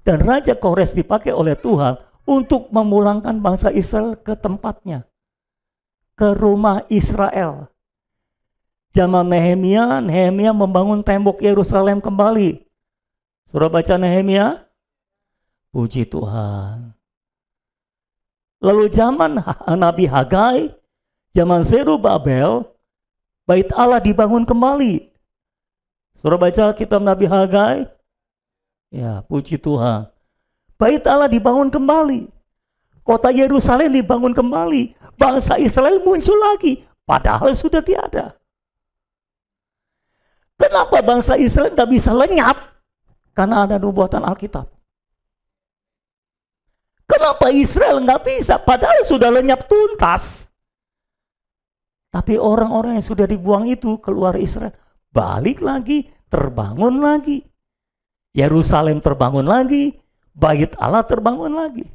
dan Raja Kores dipakai oleh Tuhan untuk memulangkan bangsa Israel ke tempatnya, ke rumah Israel. Zaman Nehemia membangun tembok Yerusalem kembali. Sudah baca Nehemia? Puji Tuhan. Lalu zaman Nabi Hagai, zaman Zerubabel, bait Allah dibangun kembali. Saudara baca kitab Nabi Hagai? Ya, puji Tuhan. Bait Allah dibangun kembali. Kota Yerusalem dibangun kembali. Bangsa Israel muncul lagi. Padahal sudah tiada. Kenapa bangsa Israel tidak bisa lenyap? Karena ada nubuatan Alkitab. Kenapa Israel nggak bisa? Padahal sudah lenyap tuntas. Tapi orang-orang yang sudah dibuang itu keluar Israel. Balik lagi, terbangun lagi. Yerusalem terbangun lagi, bait Allah terbangun lagi.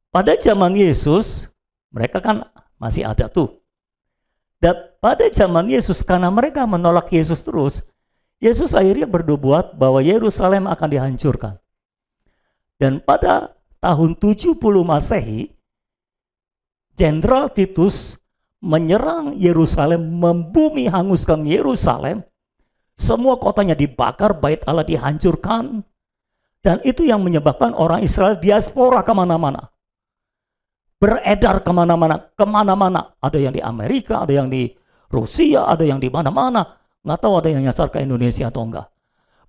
Pada zaman Yesus, mereka kan masih ada tuh. Dan pada zaman Yesus, karena mereka menolak Yesus terus, Yesus akhirnya bernubuat bahwa Yerusalem akan dihancurkan. Dan pada tahun 70 Masehi, Jenderal Titus menyerang Yerusalem, membumi hanguskan Yerusalem. Semua kotanya dibakar, bait Allah dihancurkan. Dan itu yang menyebabkan orang Israel diaspora kemana-mana. Beredar kemana-mana. Ada yang di Amerika, ada yang di Rusia, ada yang di mana-mana. Nggak tahu ada yang nyasar ke Indonesia atau enggak.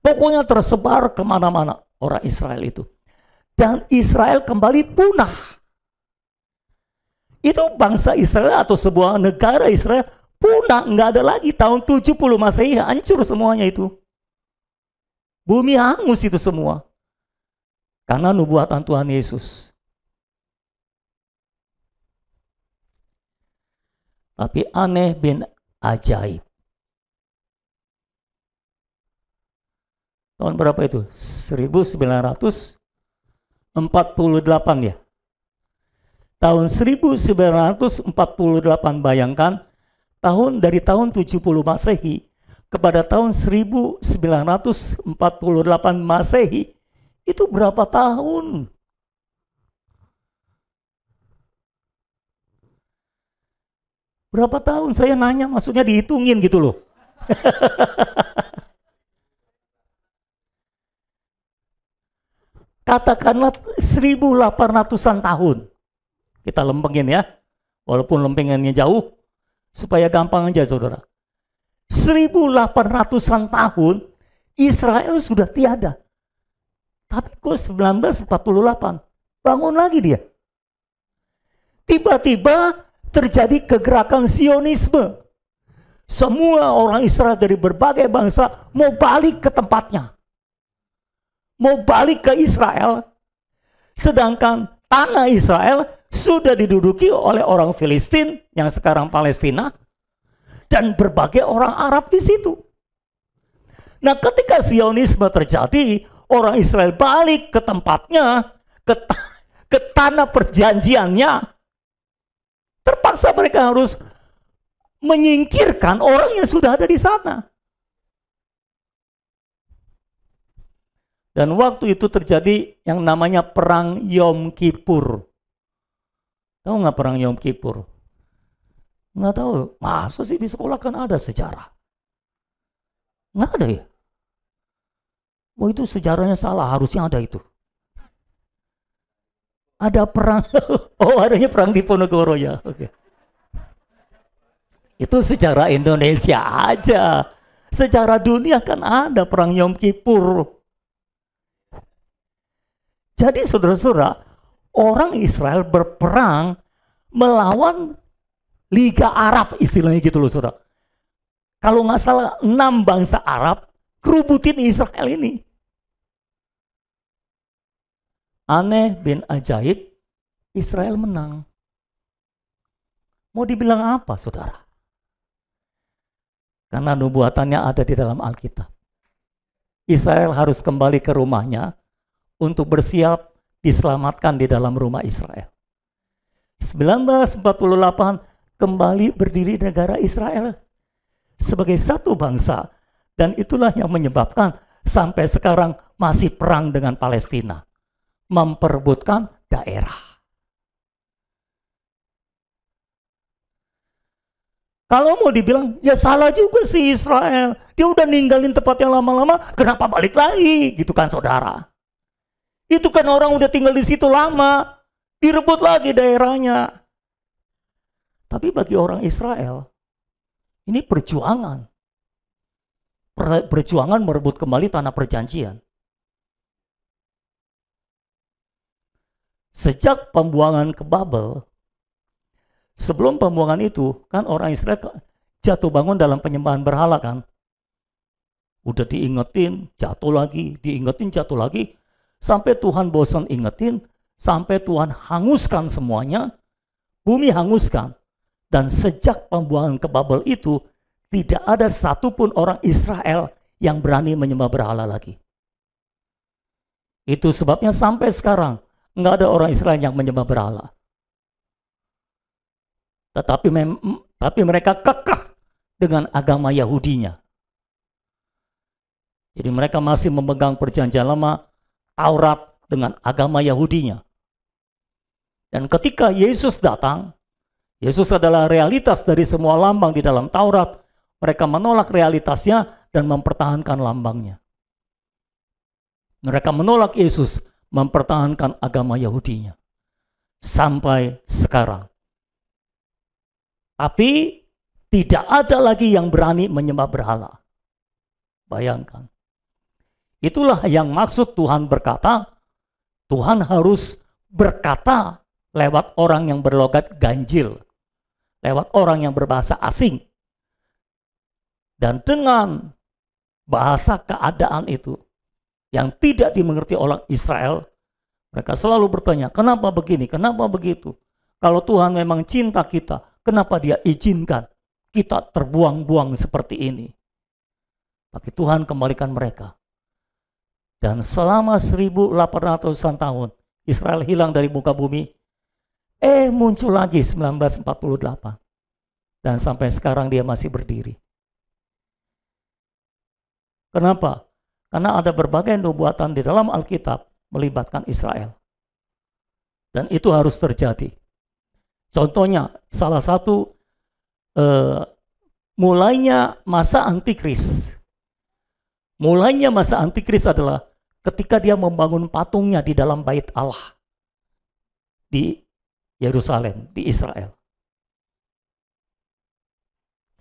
Pokoknya tersebar kemana-mana orang Israel itu. Dan Israel kembali punah. Itu bangsa Israel atau sebuah negara Israel punah, nggak ada lagi. Tahun 70 Masehi hancur semuanya itu. Bumi hangus itu semua. Karena nubuatan Tuhan Yesus. Tapi aneh bin ajaib. Tahun berapa itu? 1948 ya. Tahun 1948, bayangkan, dari tahun 70 Masehi kepada tahun 1948 Masehi, itu berapa tahun? Berapa tahun? Saya nanya, maksudnya dihitungin gitu loh. Katakanlah 1800-an tahun. Kita lempengin ya. Walaupun lempengannya jauh, supaya gampang aja saudara. 1800-an tahun Israel sudah tiada. Tapi kok 1948 bangun lagi dia. Tiba-tiba terjadi kegerakan Zionisme. Semua orang Israel dari berbagai bangsa mau balik ke tempatnya. Mau balik ke Israel. Sedangkan tanah Israel sudah diduduki oleh orang Filistin yang sekarang Palestina. Dan berbagai orang Arab di situ. Nah, ketika Zionisme terjadi, orang Israel balik ke tempatnya, ke tanah perjanjiannya, terpaksa mereka harus menyingkirkan orang yang sudah ada di sana. Dan waktu itu terjadi yang namanya Perang Yom Kippur. Tahu nggak Perang Yom Kippur? Nggak tahu. Masa sih di sekolah kan ada sejarah? Nggak ada ya? Oh, itu sejarahnya salah, harusnya ada itu. Ada perang, oh adanya perang di Ponegoro ya. Oke. Itu sejarah Indonesia aja. Sejarah dunia kan ada perang Yom Kippur. Jadi saudara-saudara, orang Israel berperang melawan Liga Arab, istilahnya gitu loh saudara. Kalau nggak salah 6 bangsa Arab kerubutin Israel ini. Aneh bin ajaib, Israel menang. Mau dibilang apa saudara? Karena nubuatannya ada di dalam Alkitab. Israel harus kembali ke rumahnya untuk bersiap diselamatkan di dalam rumah Israel. 1948 kembali berdiri negara Israel sebagai satu bangsa. Dan itulah yang menyebabkan sampai sekarang masih perang dengan Palestina. Memperebutkan daerah. Kalau mau dibilang, ya salah juga sih Israel. Dia udah ninggalin tempat yang lama-lama, kenapa balik lagi? Gitu kan saudara. Itu kan orang udah tinggal di situ lama. Direbut lagi daerahnya. Tapi bagi orang Israel, ini perjuangan. Perjuangan merebut kembali tanah perjanjian. Sejak pembuangan ke Babel, sebelum pembuangan itu, kan orang Israel jatuh bangun dalam penyembahan berhala kan. Udah diingetin, jatuh lagi, diingetin, jatuh lagi. Sampai Tuhan bosan ingetin, sampai Tuhan hanguskan semuanya, bumi hanguskan. Dan sejak pembuangan ke Babel itu, tidak ada satupun orang Israel yang berani menyembah berhala lagi. Itu sebabnya sampai sekarang nggak ada orang Israel yang menyembah berhala. Tapi mereka kekeh dengan agama Yahudinya. Jadi mereka masih memegang perjanjian lama, Taurat dengan agama Yahudinya. Dan ketika Yesus datang, Yesus adalah realitas dari semua lambang di dalam Taurat. Mereka menolak realitasnya dan mempertahankan lambangnya. Mereka menolak Yesus, mempertahankan agama Yahudinya. Sampai sekarang. Tapi tidak ada lagi yang berani menyembah berhala. Bayangkan. Itulah yang maksud Tuhan berkata, Tuhan harus berkata lewat orang yang berlogat ganjil. Lewat orang yang berbahasa asing. Dan dengan bahasa keadaan itu yang tidak dimengerti orang Israel, mereka selalu bertanya, kenapa begini, kenapa begitu? Kalau Tuhan memang cinta kita, kenapa dia izinkan kita terbuang-buang seperti ini? Tapi Tuhan kembalikan mereka. Dan selama 1800-an tahun, Israel hilang dari muka bumi, muncul lagi 1948. Dan sampai sekarang dia masih berdiri. Kenapa? Karena ada berbagai nubuatan di dalam Alkitab melibatkan Israel. Dan itu harus terjadi. Contohnya, salah satu mulainya masa antikris. Mulainya masa antikris adalah ketika dia membangun patungnya di dalam bait Allah. Di Yerusalem, di Israel.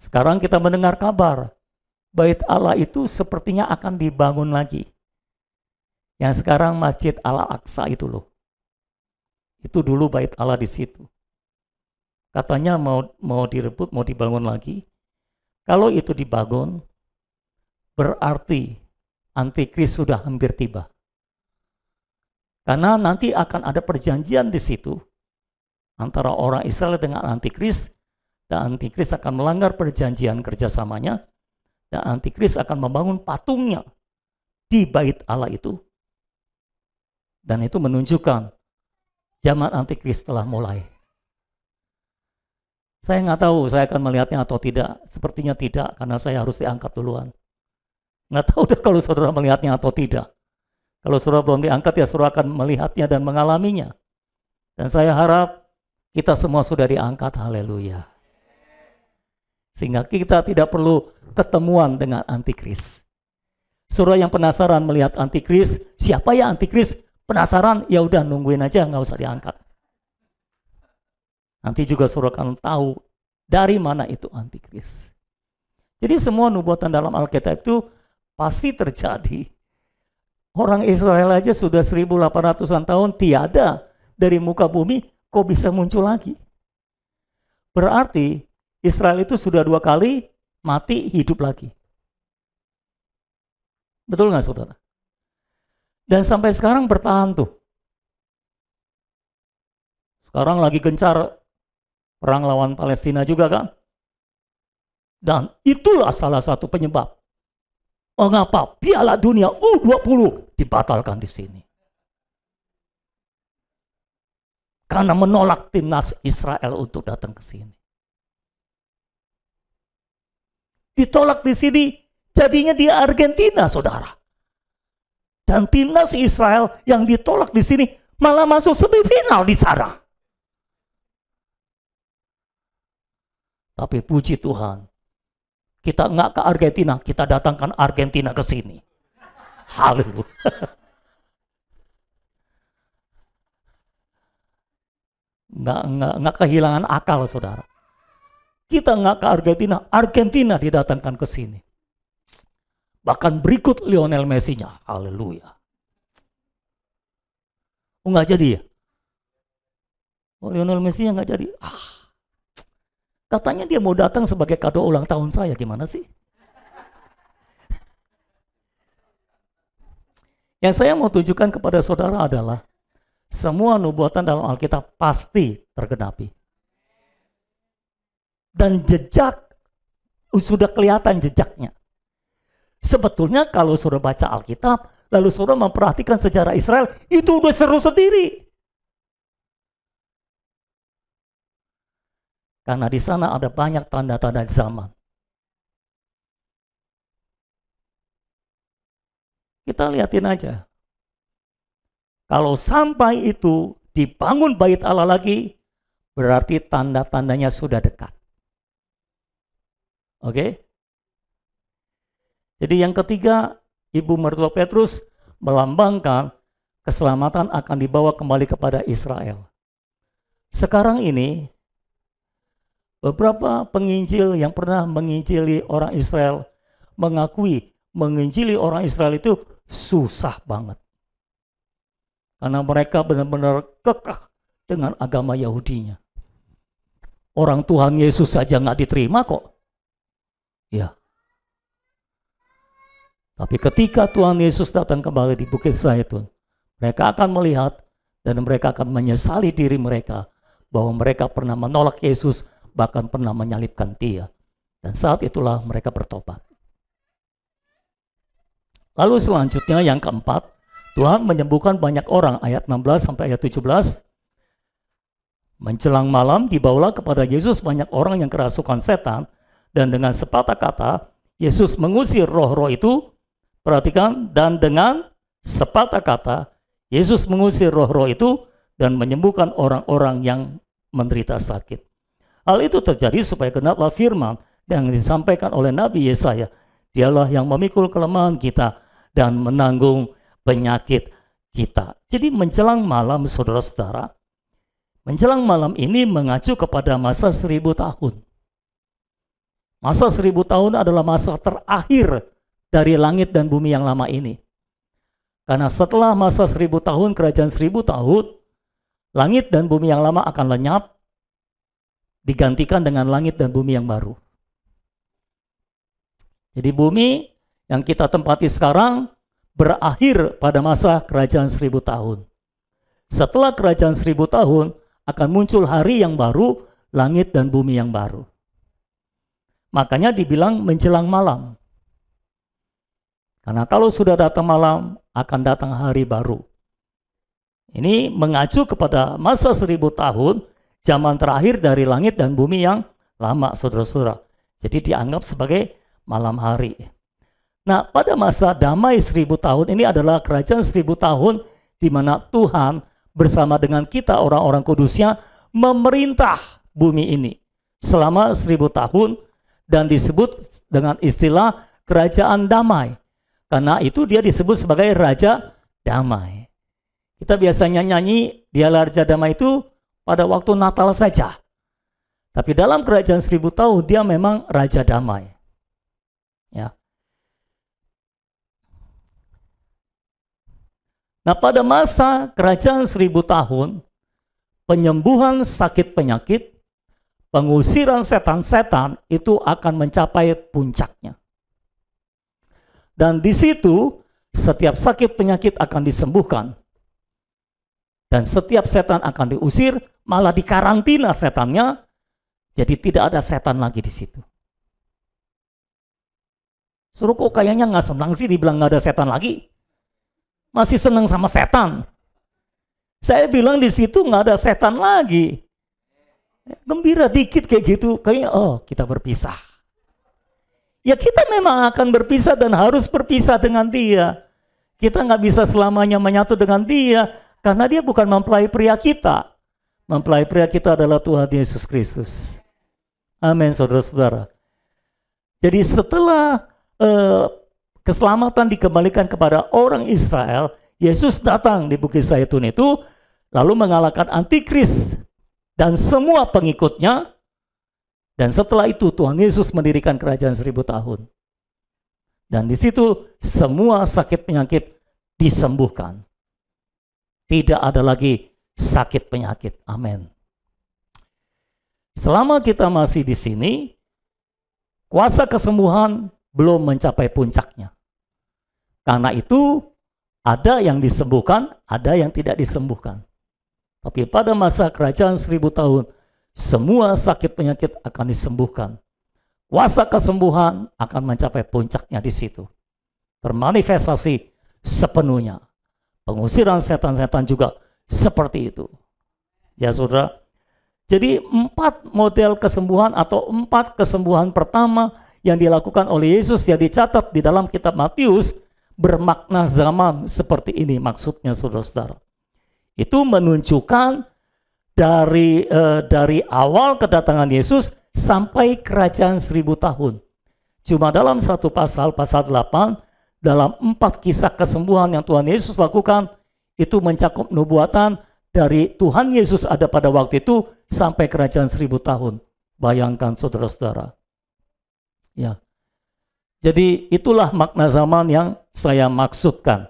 Sekarang kita mendengar kabar, Bait Allah itu sepertinya akan dibangun lagi. Yang sekarang Masjid Al-Aqsa itu loh. Itu dulu Bait Allah di situ. Katanya mau direbut, mau dibangun lagi. Kalau itu dibangun, berarti Antikris sudah hampir tiba. Karena nanti akan ada perjanjian di situ antara orang Israel dengan Antikris, dan Antikris akan melanggar perjanjian kerjasamanya, dan Antikris akan membangun patungnya di Bait Allah itu. Dan itu menunjukkan zaman Antikris telah mulai. Saya nggak tahu saya akan melihatnya atau tidak. Sepertinya tidak, karena saya harus diangkat duluan. Nggak tahu deh kalau saudara melihatnya atau tidak. Kalau saudara belum diangkat, ya saudara akan melihatnya dan mengalaminya. Dan saya harap kita semua sudah diangkat, haleluya. Sehingga kita tidak perlu ketemuan dengan Antikris. Saudara yang penasaran melihat Antikris, siapa ya Antikris? Penasaran, ya udah nungguin aja, nggak usah diangkat. Nanti juga saudara akan tahu dari mana itu Antikris. Jadi semua nubuatan dalam Alkitab itu pasti terjadi. Orang Israel aja sudah 1800-an tahun tiada dari muka bumi, kok bisa muncul lagi? Berarti Israel itu sudah 2 kali mati, hidup lagi. Betul nggak saudara? Dan sampai sekarang bertahan tuh. Sekarang lagi gencar perang lawan Palestina juga kan? Dan itulah salah satu penyebab mengapa Piala Dunia U20 dibatalkan di sini. Karena menolak timnas Israel untuk datang ke sini. Ditolak di sini, jadinya di Argentina, saudara. Dan timnas Israel yang ditolak di sini malah masuk semifinal di sana. Tapi puji Tuhan, kita nggak ke Argentina, kita datangkan Argentina ke sini. Haleluya. Nggak kehilangan akal, saudara. Kita nggak ke Argentina, Argentina didatangkan ke sini. Bahkan berikut Lionel Messi-nya. Haleluya. Oh, nggak jadi ya? Oh, Lionel Messi-nya nggak jadi. Katanya dia mau datang sebagai kado ulang tahun saya. Gimana sih? Yang saya mau tunjukkan kepada saudara adalah semua nubuatan dalam Alkitab pasti tergenapi. Dan jejak, sudah kelihatan jejaknya. Sebetulnya kalau saudara baca Alkitab, lalu saudara memperhatikan sejarah Israel, itu udah seru sendiri. Karena di sana ada banyak tanda-tanda zaman. Kita lihatin aja. Kalau sampai itu dibangun Bait Allah lagi, berarti tanda-tandanya sudah dekat. Oke? Jadi yang ketiga, ibu mertua Petrus melambangkan keselamatan akan dibawa kembali kepada Israel. Sekarang ini, beberapa penginjil yang pernah menginjili orang Israel mengakui menginjili orang Israel itu susah banget. Karena mereka benar-benar kekeh dengan agama Yahudinya. Orang Tuhan Yesus saja nggak diterima kok. Ya. Tapi ketika Tuhan Yesus datang kembali di Bukit Zaitun, mereka akan melihat dan mereka akan menyesali diri mereka bahwa mereka pernah menolak Yesus, bahkan pernah menyalibkan Dia. Dan saat itulah mereka bertobat. Lalu selanjutnya yang keempat, Tuhan menyembuhkan banyak orang, ayat 16 sampai ayat 17. Menjelang malam dibawalah kepada Yesus banyak orang yang kerasukan setan, dan dengan sepatah kata Yesus mengusir roh-roh itu. Perhatikan, dan dengan sepatah kata Yesus mengusir roh-roh itu dan menyembuhkan orang-orang yang menderita sakit. Hal itu terjadi supaya genaplah firman yang disampaikan oleh Nabi Yesaya. Dialah yang memikul kelemahan kita dan menanggung penyakit kita. Jadi menjelang malam, saudara-saudara, menjelang malam ini mengacu kepada masa 1000 tahun. Masa 1000 tahun adalah masa terakhir dari langit dan bumi yang lama ini. Karena setelah masa 1000 tahun, kerajaan 1000 tahun, langit dan bumi yang lama akan lenyap, digantikan dengan langit dan bumi yang baru. Jadi bumi yang kita tempati sekarang berakhir pada masa kerajaan 1000 tahun. Setelah kerajaan 1000 tahun, akan muncul hari yang baru, langit dan bumi yang baru. Makanya dibilang menjelang malam. Karena kalau sudah datang malam, akan datang hari baru. Ini mengacu kepada masa 1000 tahun, zaman terakhir dari langit dan bumi yang lama, saudara-saudara. Jadi dianggap sebagai malam hari. Nah, pada masa damai 1000 tahun, ini adalah kerajaan 1000 tahun, di mana Tuhan bersama dengan kita orang-orang kudusnya memerintah bumi ini selama 1000 tahun, dan disebut dengan istilah kerajaan damai. Karena itu dia disebut sebagai Raja Damai. Kita biasanya nyanyi Dialah Raja Damai itu pada waktu Natal saja. Tapi dalam kerajaan 1000 tahun dia memang Raja Damai. Ya. Nah, pada masa kerajaan 1000 tahun, penyembuhan sakit penyakit, pengusiran setan-setan itu akan mencapai puncaknya. Dan di situ setiap sakit penyakit akan disembuhkan. Dan setiap setan akan diusir, malah dikarantina setannya. Jadi tidak ada setan lagi di situ. Suruh kok kayaknya nggak senang sih dibilang nggak ada setan lagi. Masih senang sama setan. Saya bilang di situ nggak ada setan lagi. Gembira dikit kayak gitu, kayaknya oh kita berpisah. Ya kita memang akan berpisah dan harus berpisah dengan dia. Kita nggak bisa selamanya menyatu dengan dia, karena dia bukan mempelai pria kita. Mempelai pria kita adalah Tuhan Yesus Kristus. Amin, saudara-saudara. Jadi setelah keselamatan dikembalikan kepada orang Israel, Yesus datang di Bukit Zaitun itu, lalu mengalahkan antikris dan semua pengikutnya. Dan setelah itu Tuhan Yesus mendirikan kerajaan 1000 tahun. Dan di situ semua sakit penyakit disembuhkan. Tidak ada lagi sakit penyakit. Amin. Selama kita masih di sini, kuasa kesembuhan belum mencapai puncaknya. Karena itu ada yang disembuhkan, ada yang tidak disembuhkan. Tapi pada masa kerajaan 1000 tahun, semua sakit penyakit akan disembuhkan. Kuasa kesembuhan akan mencapai puncaknya di situ. Termanifestasi sepenuhnya. Pengusiran setan-setan juga seperti itu. Ya saudara. Jadi 4 model kesembuhan atau 4 kesembuhan pertama yang dilakukan oleh Yesus yang dicatat di dalam kitab Matius bermakna zaman seperti ini maksudnya saudara-saudara. Itu menunjukkan dari awal kedatangan Yesus sampai kerajaan 1000 tahun. Cuma dalam satu pasal 8, dalam 4 kisah kesembuhan yang Tuhan Yesus lakukan, itu mencakup nubuatan dari Tuhan Yesus ada pada waktu itu sampai kerajaan 1000 tahun. Bayangkan saudara-saudara. Ya. Jadi itulah makna zaman yang saya maksudkan.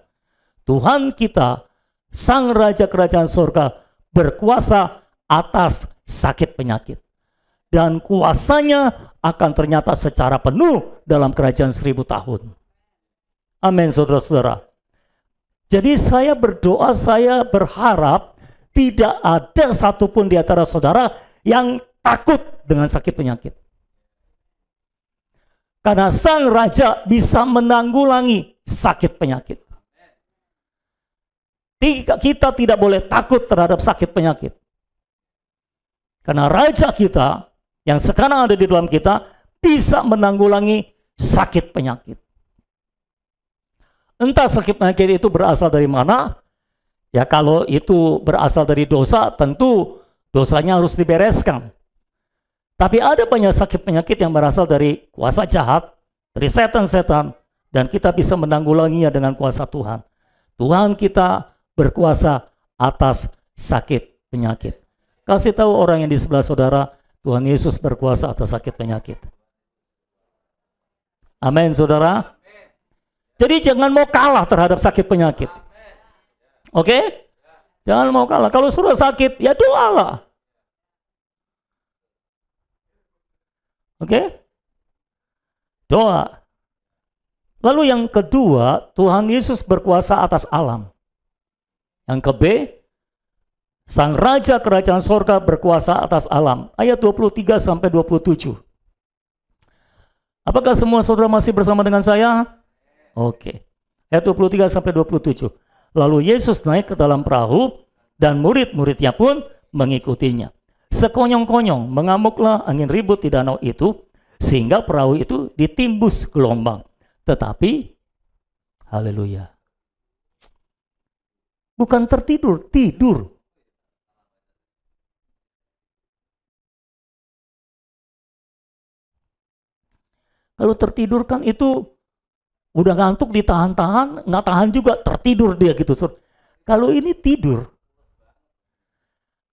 Tuhan kita, Sang Raja Kerajaan Surga, berkuasa atas sakit penyakit. Dan kuasanya akan ternyata secara penuh dalam kerajaan 1000 tahun. Amin, saudara-saudara. Jadi saya berdoa, saya berharap tidak ada satupun di antara saudara yang takut dengan sakit penyakit. Karena Sang Raja bisa menanggulangi sakit penyakit. Kita tidak boleh takut terhadap sakit penyakit. Karena Raja kita yang sekarang ada di dalam kita bisa menanggulangi sakit penyakit. Entah sakit penyakit itu berasal dari mana. Ya kalau itu berasal dari dosa, tentu dosanya harus dibereskan. Tapi ada banyak sakit penyakit yang berasal dari kuasa jahat, dari setan-setan, dan kita bisa menanggulanginya dengan kuasa Tuhan. Tuhan kita berkuasa atas sakit penyakit. Kasih tahu orang yang di sebelah saudara, Tuhan Yesus berkuasa atas sakit penyakit. Amin, saudara. Jadi jangan mau kalah terhadap sakit penyakit. Oke? Jangan mau kalah. Kalau sudah sakit, ya doalah. Oke? Doa. Lalu yang kedua, Tuhan Yesus berkuasa atas alam. Yang ke B, Sang Raja Kerajaan Sorga berkuasa atas alam. Ayat 23 sampai 27. Apakah semua saudara masih bersama dengan saya? Oke. Ayat 23 sampai 27. Lalu Yesus naik ke dalam perahu dan murid-muridnya pun mengikutinya. Sekonyong-konyong mengamuklah angin ribut di danau itu sehingga perahu itu ditimbus gelombang. Tetapi, haleluya, bukan tertidur, tidur. Kalau tertidur kan itu udah ngantuk ditahan-tahan, nggak tahan juga, tertidur dia gitu. Kalau ini tidur,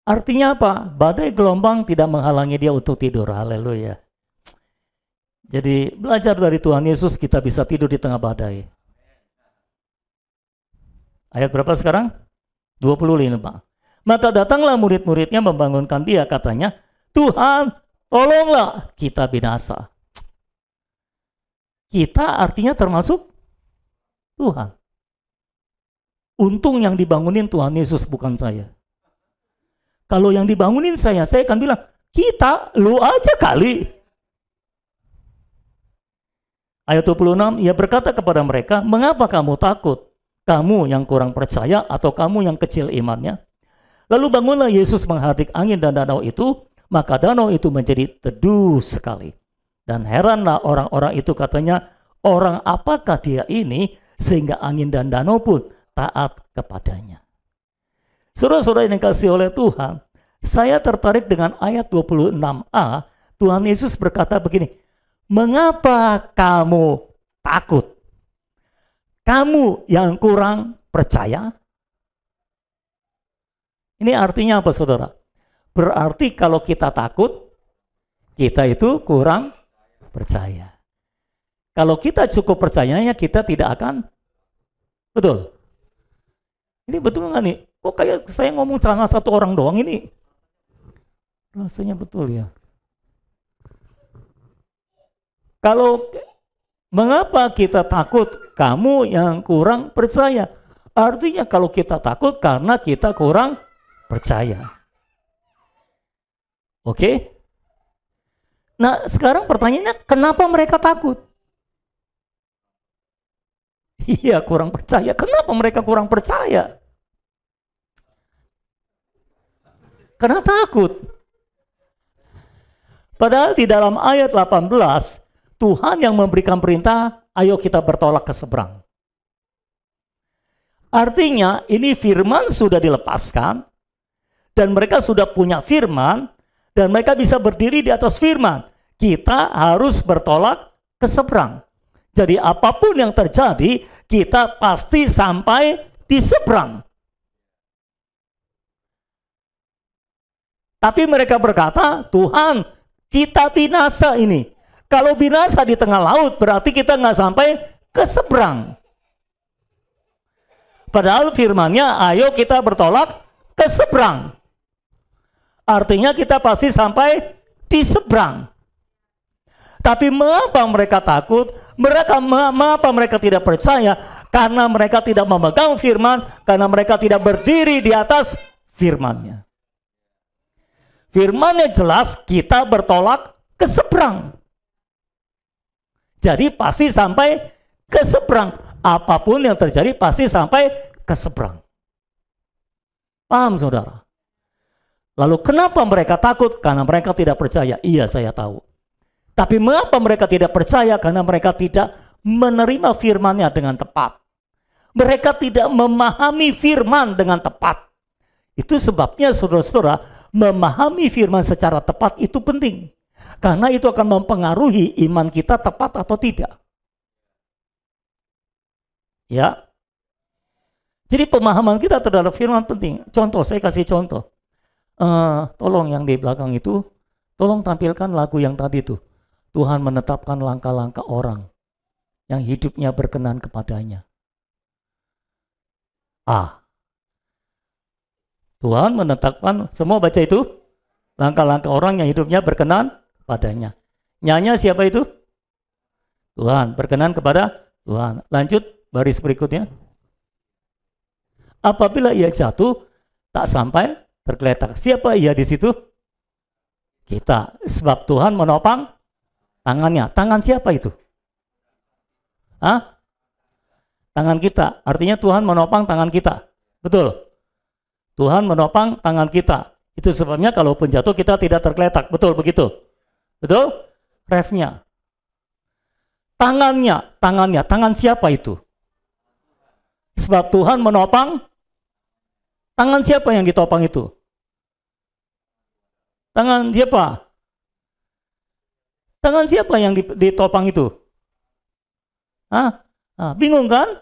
artinya apa? Badai gelombang tidak menghalangi dia untuk tidur. Haleluya. Jadi belajar dari Tuhan Yesus, kita bisa tidur di tengah badai. Ayat berapa sekarang? 25. Maka datanglah murid-muridnya membangunkan dia, katanya, Tuhan, tolonglah, kita binasa. Kita artinya termasuk Tuhan. Untung yang dibangunin Tuhan Yesus, bukan saya. Kalau yang dibangunin saya akan bilang, kita, lu aja kali. Ayat 26, ia berkata kepada mereka, mengapa kamu takut? Kamu yang kurang percaya atau kamu yang kecil imannya? Lalu bangunlah Yesus menghardik angin dan danau itu, maka danau itu menjadi teduh sekali. Dan heranlah orang-orang itu, katanya, orang apakah dia ini sehingga angin dan danau pun taat kepadanya. Saudara-saudara yang dikasihi oleh Tuhan, saya tertarik dengan ayat 26a. Tuhan Yesus berkata begini, mengapa kamu takut? Kamu yang kurang percaya? Ini artinya apa, saudara? Berarti kalau kita takut, kita itu kurang percaya. Kalau kita cukup percayanya, kita tidak akan. Betul? Ini betul nggak nih? Kok kayak saya ngomong sama satu orang doang ini? Rasanya betul ya. Kalau mengapa kita takut? Kamu yang kurang percaya. Artinya kalau kita takut karena kita kurang percaya. Oke? Nah, sekarang pertanyaannya, kenapa mereka takut? Iya, kurang percaya. Kenapa mereka kurang percaya? Karena takut. Padahal di dalam ayat 18, Tuhan yang memberikan perintah, ayo kita bertolak ke seberang. Artinya, ini firman sudah dilepaskan, dan mereka sudah punya firman, dan mereka bisa berdiri di atas firman. Kita harus bertolak ke seberang. Jadi apapun yang terjadi, kita pasti sampai di seberang. Tapi mereka berkata, Tuhan, kita binasa ini. Kalau binasa di tengah laut, berarti kita nggak sampai ke seberang. Padahal firmannya, ayo kita bertolak ke seberang. Artinya kita pasti sampai di seberang. Tapi mengapa mereka takut? Mengapa mereka tidak percaya? Karena mereka tidak memegang firman, karena mereka tidak berdiri di atas firmannya. Firmannya jelas, kita bertolak ke seberang. Jadi pasti sampai ke seberang. Apapun yang terjadi pasti sampai ke seberang. Paham, saudara? Lalu kenapa mereka takut? Karena mereka tidak percaya. Iya, saya tahu. Tapi mengapa mereka tidak percaya? Karena mereka tidak menerima firman-Nya dengan tepat. Mereka tidak memahami firman dengan tepat. Itu sebabnya, saudara-saudara, memahami firman secara tepat itu penting. Karena itu akan mempengaruhi iman kita tepat atau tidak. Ya. Jadi pemahaman kita terhadap firman penting. Contoh, saya kasih contoh. Tolong yang di belakang itu, tolong tampilkan lagu yang tadi tuh. Tuhan menetapkan langkah-langkah orang. yang hidupnya berkenan kepadanya. Tuhan menetapkan, semua baca itu, langkah-langkah orang yang hidupnya berkenan kepadanya. Nyanya siapa itu? Tuhan, berkenan kepada Tuhan. Lanjut baris berikutnya. Apabila ia jatuh, tak sampai tergeletak. Siapa ia di situ? Kita. Sebab Tuhan menopang tangannya. Tangan siapa itu? Tangan kita. Artinya Tuhan menopang tangan kita. Betul. Tuhan menopang tangan kita. Itu sebabnya kalaupun jatuh kita tidak tergeletak. Betul begitu? Betul? Refnya. Tangannya. Tangan siapa itu? Sebab Tuhan menopang. Tangan siapa yang ditopang itu? Tangan siapa? Tangan siapa yang ditopang itu? Bingung kan?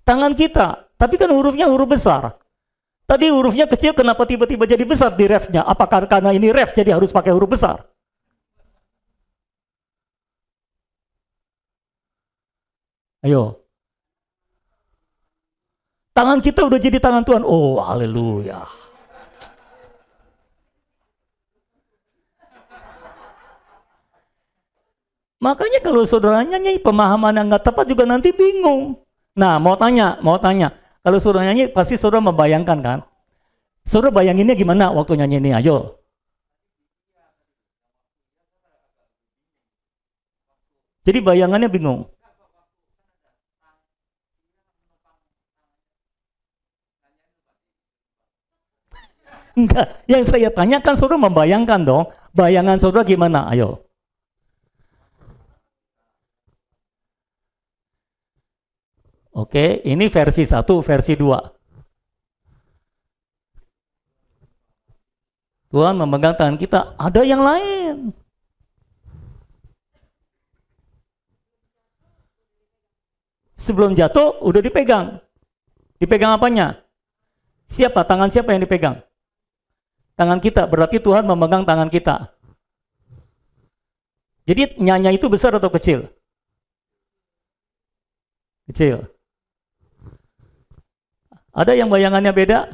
Tangan kita. Tapi kan hurufnya huruf besar. Tadi hurufnya kecil, kenapa tiba-tiba jadi besar di refnya? Apakah karena ini ref jadi harus pakai huruf besar? Ayo. Tangan kita udah jadi tangan Tuhan. Oh, haleluya. Makanya kalau saudara nyanyi pemahaman yang nggak tepat juga nanti bingung. Nah, mau tanya. Kalau saudara nyanyi pasti saudara membayangkan kan? Saudara bayanginnya gimana waktu nyanyi ini? Ayo. Jadi bayangannya bingung. Enggak, yang saya tanyakan saudara membayangkan dong. Bayangan saudara gimana? Ayo. Oke, ini versi 1, versi 2. Tuhan memegang tangan kita, ada yang lain. Sebelum jatuh, udah dipegang. Dipegang apanya? Siapa? Tangan siapa yang dipegang? Tangan kita, berarti Tuhan memegang tangan kita. Jadi nyanya itu besar atau kecil? Kecil. Ada yang bayangannya beda?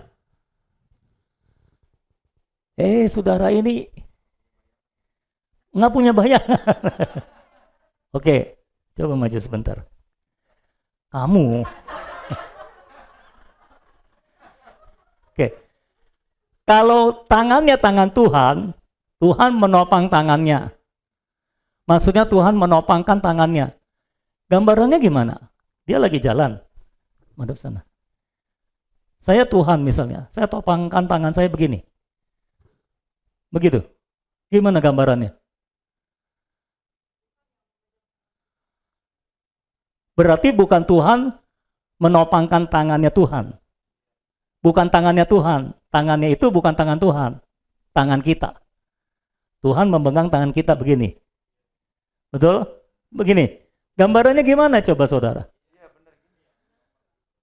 Saudara ini nggak punya bayangan. Oke, coba maju sebentar. Kamu. Oke. Kalau tangannya tangan Tuhan, Tuhan menopang tangannya. Maksudnya Tuhan menopangkan tangannya. Gambarannya gimana? Dia lagi jalan. Madep sana. Saya Tuhan misalnya, saya topangkan tangan saya begini. Begitu. Gimana gambarannya? Berarti bukan Tuhan menopangkan tangannya Tuhan. Bukan tangannya Tuhan. Tangannya itu bukan tangan Tuhan. Tangan kita. Tuhan memegang tangan kita begini. Betul? Begini. Gambarannya gimana coba saudara?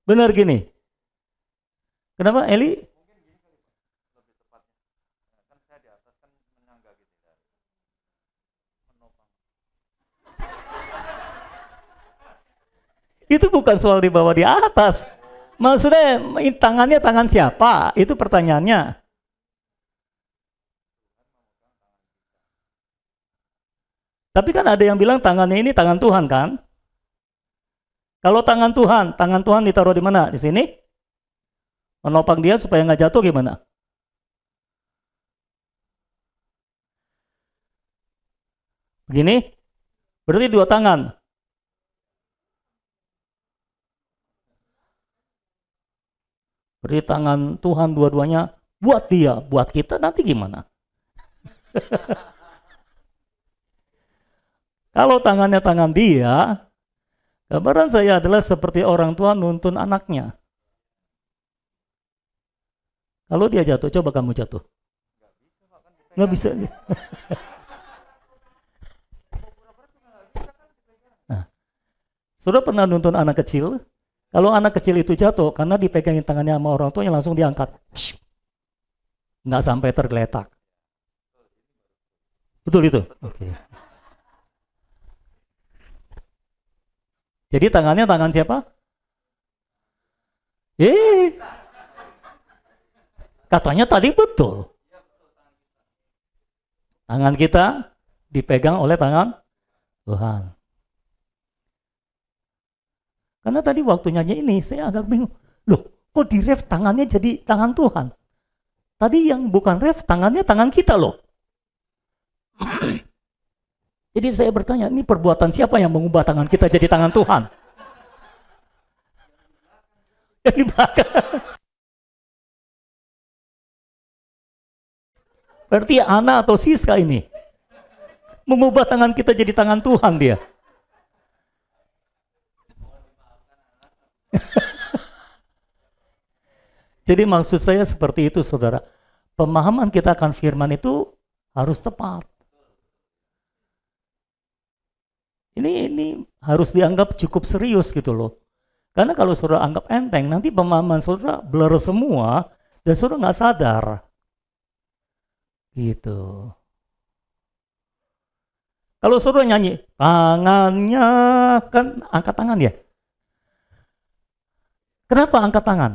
Benar gini. Kenapa Eli? Itu bukan soal di bawah di atas. Maksudnya tangannya tangan siapa? Itu pertanyaannya. Tapi kan ada yang bilang tangannya ini tangan Tuhan kan? Kalau tangan Tuhan ditaruh di mana? Di sini? Menopang dia supaya nggak jatuh gimana? Begini? Berarti dua tangan. Berarti tangan Tuhan dua-duanya buat dia, buat kita nanti gimana? Kalau tangannya tangan dia, gambaran saya adalah seperti orang tua nuntun anaknya. Kalau dia jatuh, coba kamu jatuh. Nggak bisa. Nah, sudah pernah nuntun anak kecil? Kalau anak kecil itu jatuh, karena dipegangin tangannya sama orang tuanya langsung diangkat. Nggak sampai tergeletak. Betul itu? Oke. Jadi tangannya tangan siapa? Eh, katanya tadi betul. Tangan kita dipegang oleh tangan Tuhan. Karena tadi waktu nyanyi ini saya agak bingung. Loh, kok di ref tangannya jadi tangan Tuhan? Tadi yang bukan ref tangannya tangan kita loh. Jadi saya bertanya, ini perbuatan siapa yang mengubah tangan kita jadi tangan Tuhan? Yang di belakang. Berarti Ana atau Siska ini mengubah tangan kita jadi tangan Tuhan dia. Jadi maksud saya seperti itu saudara. Pemahaman kita akan firman itu harus tepat. Ini harus dianggap cukup serius gitu loh. Karena kalau saudara anggap enteng, nanti pemahaman saudara blur semua dan saudara nggak sadar. Gitu. Kalau saudara nyanyi, tangannya kan angkat tangan ya. Kenapa angkat tangan?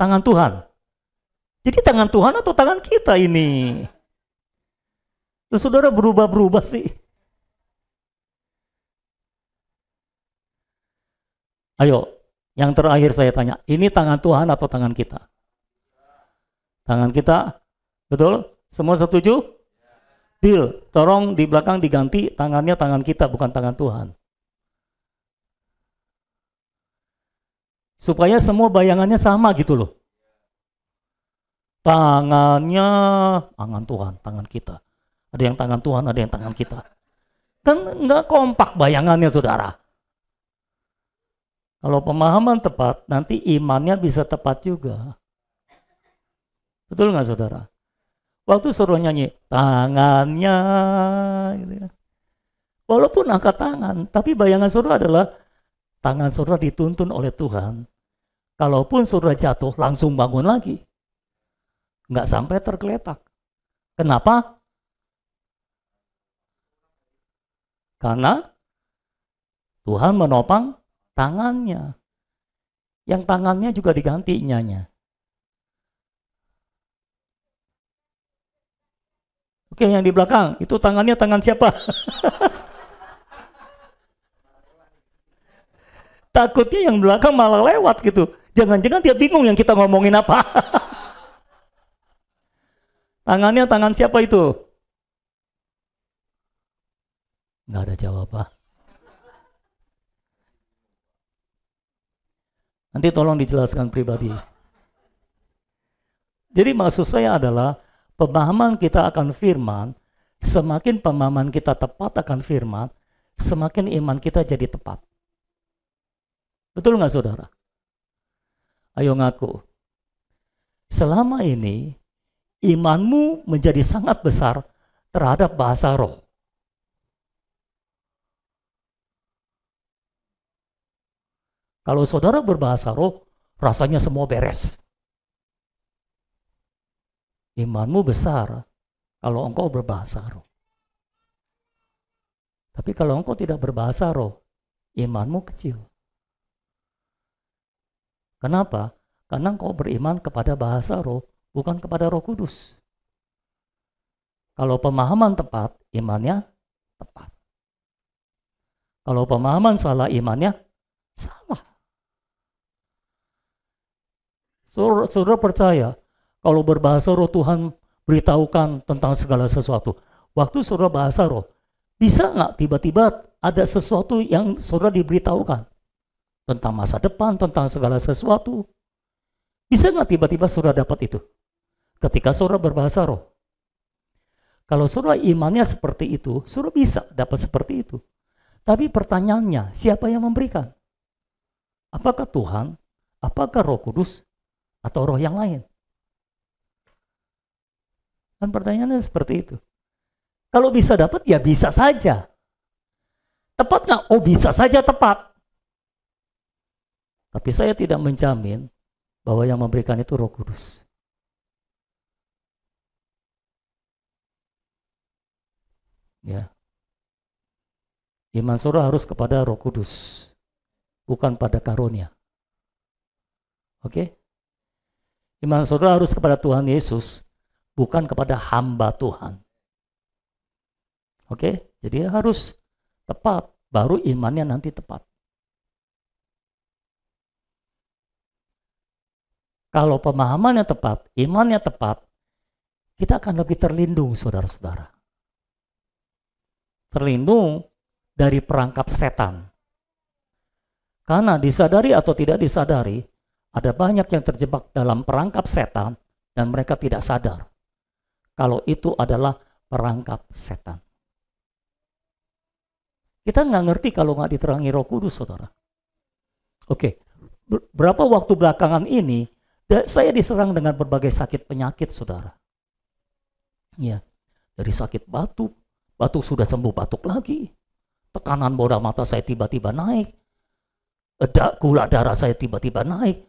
Tangan Tuhan. Jadi tangan Tuhan atau tangan kita ini? Terus saudara berubah-berubah sih. Ayo, yang terakhir saya tanya, ini tangan Tuhan atau tangan kita? Tangan kita, betul? Semua setuju? Deal, tolong di belakang diganti tangannya tangan kita, bukan tangan Tuhan. Supaya semua bayangannya sama gitu loh. Tangannya, tangan Tuhan, tangan kita. Ada yang tangan Tuhan, ada yang tangan kita. Kan nggak kompak bayangannya saudara. Kalau pemahaman tepat, nanti imannya bisa tepat juga. Betul nggak saudara? Waktu suruh nyanyi, tangannya, gitu ya. Walaupun angkat tangan, tapi bayangan saudara adalah tangan saudara dituntun oleh Tuhan. Kalaupun saudara jatuh, langsung bangun lagi. Nggak sampai tergeletak. Kenapa? Karena Tuhan menopang tangannya. Yang tangannya juga diganti inyanya. Oke, yang di belakang, itu tangannya tangan siapa? Takutnya yang belakang malah lewat gitu. Jangan-jangan dia bingung yang kita ngomongin apa. Tangannya tangan siapa itu? Nggak ada jawaban. Nanti tolong dijelaskan pribadi. Jadi maksud saya adalah pemahaman kita akan firman, semakin pemahaman kita tepat akan firman, semakin iman kita jadi tepat. Betul nggak saudara? Ayo ngaku. Selama ini imanmu menjadi sangat besar terhadap bahasa roh. Kalau saudara berbahasa roh, rasanya semua beres. Imanmu besar kalau engkau berbahasa roh. Tapi kalau engkau tidak berbahasa roh, imanmu kecil. Kenapa? Karena engkau beriman kepada bahasa roh, bukan kepada Roh Kudus. Kalau pemahaman tepat, imannya tepat. Kalau pemahaman salah, imannya salah. Saudara percaya, kalau berbahasa roh Tuhan beritahukan tentang segala sesuatu. Waktu saudara bahasa roh, bisa nggak tiba-tiba ada sesuatu yang saudara diberitahukan? Tentang masa depan, tentang segala sesuatu. Bisa nggak tiba-tiba saudara dapat itu? Ketika saudara berbahasa roh. Kalau saudara imannya seperti itu, saudara bisa dapat seperti itu. Tapi pertanyaannya, siapa yang memberikan? Apakah Tuhan? Apakah Roh Kudus? Atau roh yang lain? Kan pertanyaannya seperti itu. Kalau bisa dapat, ya bisa saja. Tepat nggak? Oh, bisa saja tepat. Tapi saya tidak menjamin bahwa yang memberikan itu Roh Kudus. Ya. Iman saudara harus kepada Roh Kudus, bukan pada karunia. Oke? Iman saudara harus kepada Tuhan Yesus, bukan kepada hamba Tuhan. Oke? Jadi harus tepat, baru imannya nanti tepat. Kalau pemahamannya tepat, imannya tepat, kita akan lebih terlindung, saudara-saudara. Terlindung dari perangkap setan. Karena disadari atau tidak disadari, ada banyak yang terjebak dalam perangkap setan dan mereka tidak sadar kalau itu adalah perangkap setan. Kita nggak ngerti kalau nggak diterangi Roh Kudus, saudara. Oke, berapa waktu belakangan ini saya diserang dengan berbagai sakit penyakit, saudara. Ya, dari sakit batuk sudah sembuh, batuk lagi. Tekanan bola mata saya tiba-tiba naik. Gula darah saya tiba-tiba naik.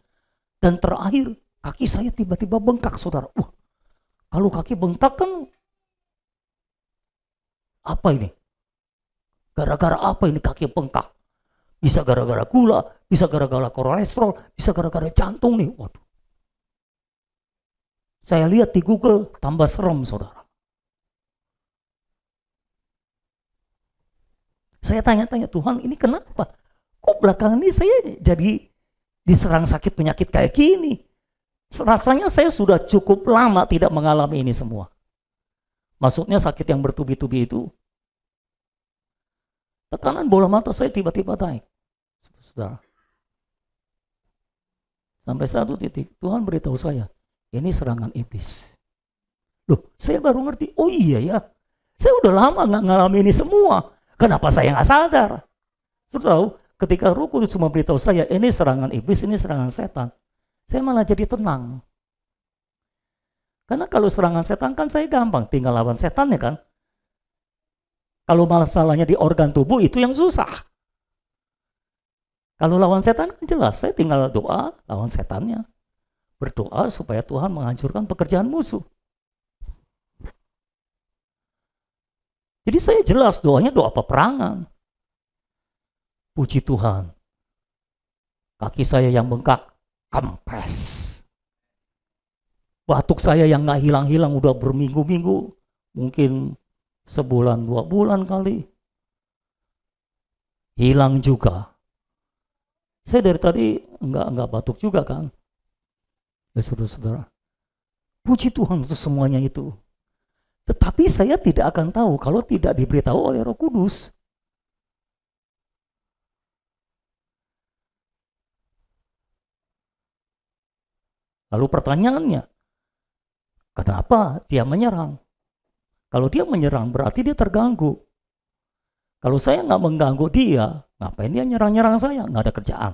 Dan terakhir, kaki saya tiba-tiba bengkak, saudara. Wah, kalau kaki bengkak kan, apa ini? Gara-gara apa ini kaki bengkak? Bisa gara-gara gula, bisa gara-gara kolesterol, bisa gara-gara jantung nih. Waduh. Saya lihat di Google, tambah serem, saudara. Saya tanya-tanya, Tuhan ini kenapa? Kok belakangan ini saya jadi diserang sakit penyakit kayak gini? Rasanya saya sudah cukup lama tidak mengalami ini semua. Maksudnya sakit yang bertubi-tubi itu. Tekanan bola mata saya tiba-tiba naik. Saudara. Sampai satu titik, Tuhan beritahu saya, ini serangan iblis. Loh, saya baru ngerti, oh iya ya, saya udah lama nggak ngalami ini semua. Kenapa saya nggak sadar? Saudara, ketika Roh Kudus cuma beritahu saya, ini serangan iblis, ini serangan setan, saya malah jadi tenang. Karena kalau serangan setan kan saya gampang, tinggal lawan setan ya kan. Kalau masalahnya di organ tubuh itu yang susah. Kalau lawan setan kan jelas, saya tinggal doa lawan setannya. Berdoa supaya Tuhan menghancurkan pekerjaan musuh. Jadi saya jelas doanya doa peperangan. Puji Tuhan. Kaki saya yang bengkak, kempes. Batuk saya yang nggak hilang-hilang udah berminggu-minggu. Mungkin sebulan, 2 bulan kali. Hilang juga. Saya dari tadi enggak batuk juga kan. Ya saudara-saudara. Puji Tuhan untuk semuanya itu. Tetapi saya tidak akan tahu kalau tidak diberitahu oleh Roh Kudus. Lalu pertanyaannya, kenapa dia menyerang? Kalau dia menyerang berarti dia terganggu. Kalau saya nggak mengganggu dia, ngapain dia nyerang-nyerang saya? Nggak ada kerjaan.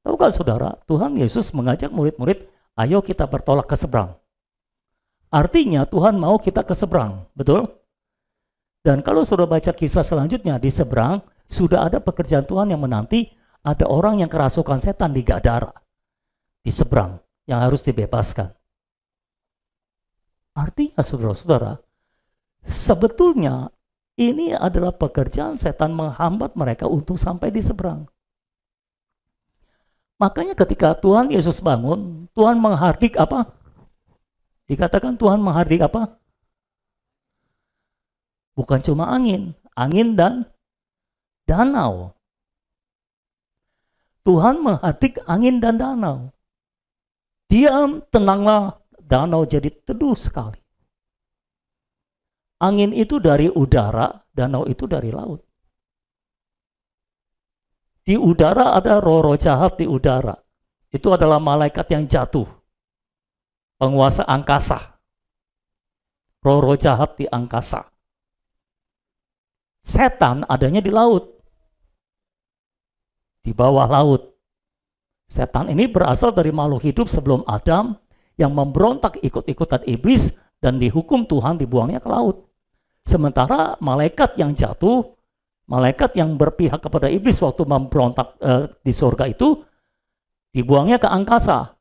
Tahu kan saudara, Tuhan Yesus mengajak murid-murid, ayo kita bertolak ke seberang. Artinya Tuhan mau kita ke seberang, betul? Dan kalau sudah baca kisah selanjutnya, di seberang sudah ada pekerjaan Tuhan yang menanti, ada orang yang kerasukan setan di Gadara. Di seberang, yang harus dibebaskan. Artinya saudara-saudara, sebetulnya ini adalah pekerjaan setan menghambat mereka untuk sampai di seberang. Makanya ketika Tuhan Yesus bangun, Tuhan menghardik apa? Dikatakan Tuhan menghardik apa? Bukan cuma angin dan danau. Tuhan menghardik angin dan danau. Diam, tenanglah, danau jadi teduh sekali. Angin itu dari udara, danau itu dari laut. Di udara ada roh-roh jahat di udara. Itu adalah malaikat yang jatuh. Penguasa angkasa. Roh-roh jahat di angkasa. Setan adanya di laut. Di bawah laut. Setan ini berasal dari makhluk hidup sebelum Adam yang memberontak ikut-ikutan iblis dan dihukum Tuhan dibuangnya ke laut. Sementara malaikat yang jatuh, malaikat yang berpihak kepada iblis waktu memberontak di surga itu dibuangnya ke angkasa.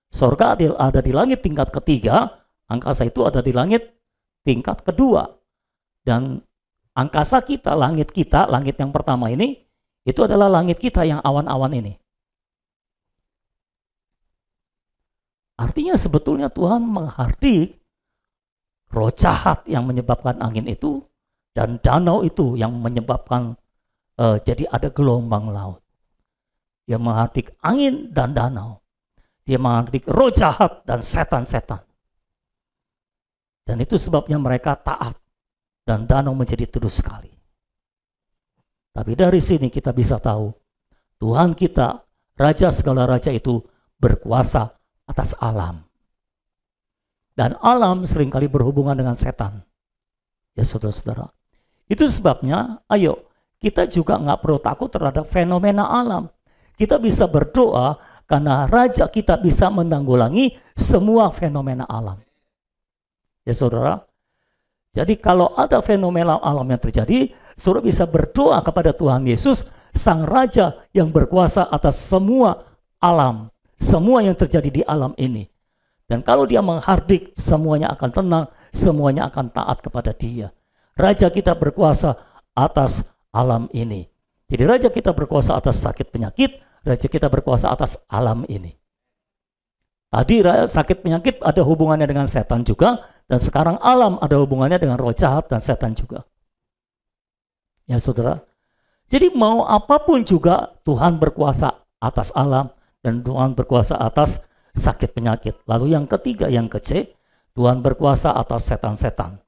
Surga ada di langit tingkat ketiga, angkasa itu ada di langit tingkat kedua. Dan Angkasa kita, langit yang pertama ini, itu adalah langit kita yang awan-awan ini. Artinya sebetulnya Tuhan menghardik roh jahat yang menyebabkan angin itu, dan danau itu yang menyebabkan jadi ada gelombang laut. Dia menghardik angin dan danau. Dia menghardik roh jahat dan setan-setan. Dan itu sebabnya mereka taat. Dan danau menjadi teduh sekali. Tapi dari sini kita bisa tahu, Tuhan kita, Raja segala raja itu berkuasa atas alam. Dan alam seringkali berhubungan dengan setan. Ya saudara-saudara. Itu sebabnya, ayo, kita juga nggak perlu takut terhadap fenomena alam. Kita bisa berdoa karena Raja kita bisa menanggulangi semua fenomena alam. Ya saudara. Jadi kalau ada fenomena alam yang terjadi, saudara bisa berdoa kepada Tuhan Yesus, Sang Raja yang berkuasa atas semua alam, semua yang terjadi di alam ini. Dan kalau dia menghardik, semuanya akan tenang, semuanya akan taat kepada dia. Raja kita berkuasa atas alam ini. Jadi Raja kita berkuasa atas sakit penyakit, Raja kita berkuasa atas alam ini. Tadi sakit penyakit ada hubungannya dengan setan juga, dan sekarang alam ada hubungannya dengan roh jahat dan setan juga. Ya saudara. Jadi mau apapun juga Tuhan berkuasa atas alam dan Tuhan berkuasa atas sakit penyakit. Lalu yang ketiga, yang ke-C, Tuhan berkuasa atas setan-setan.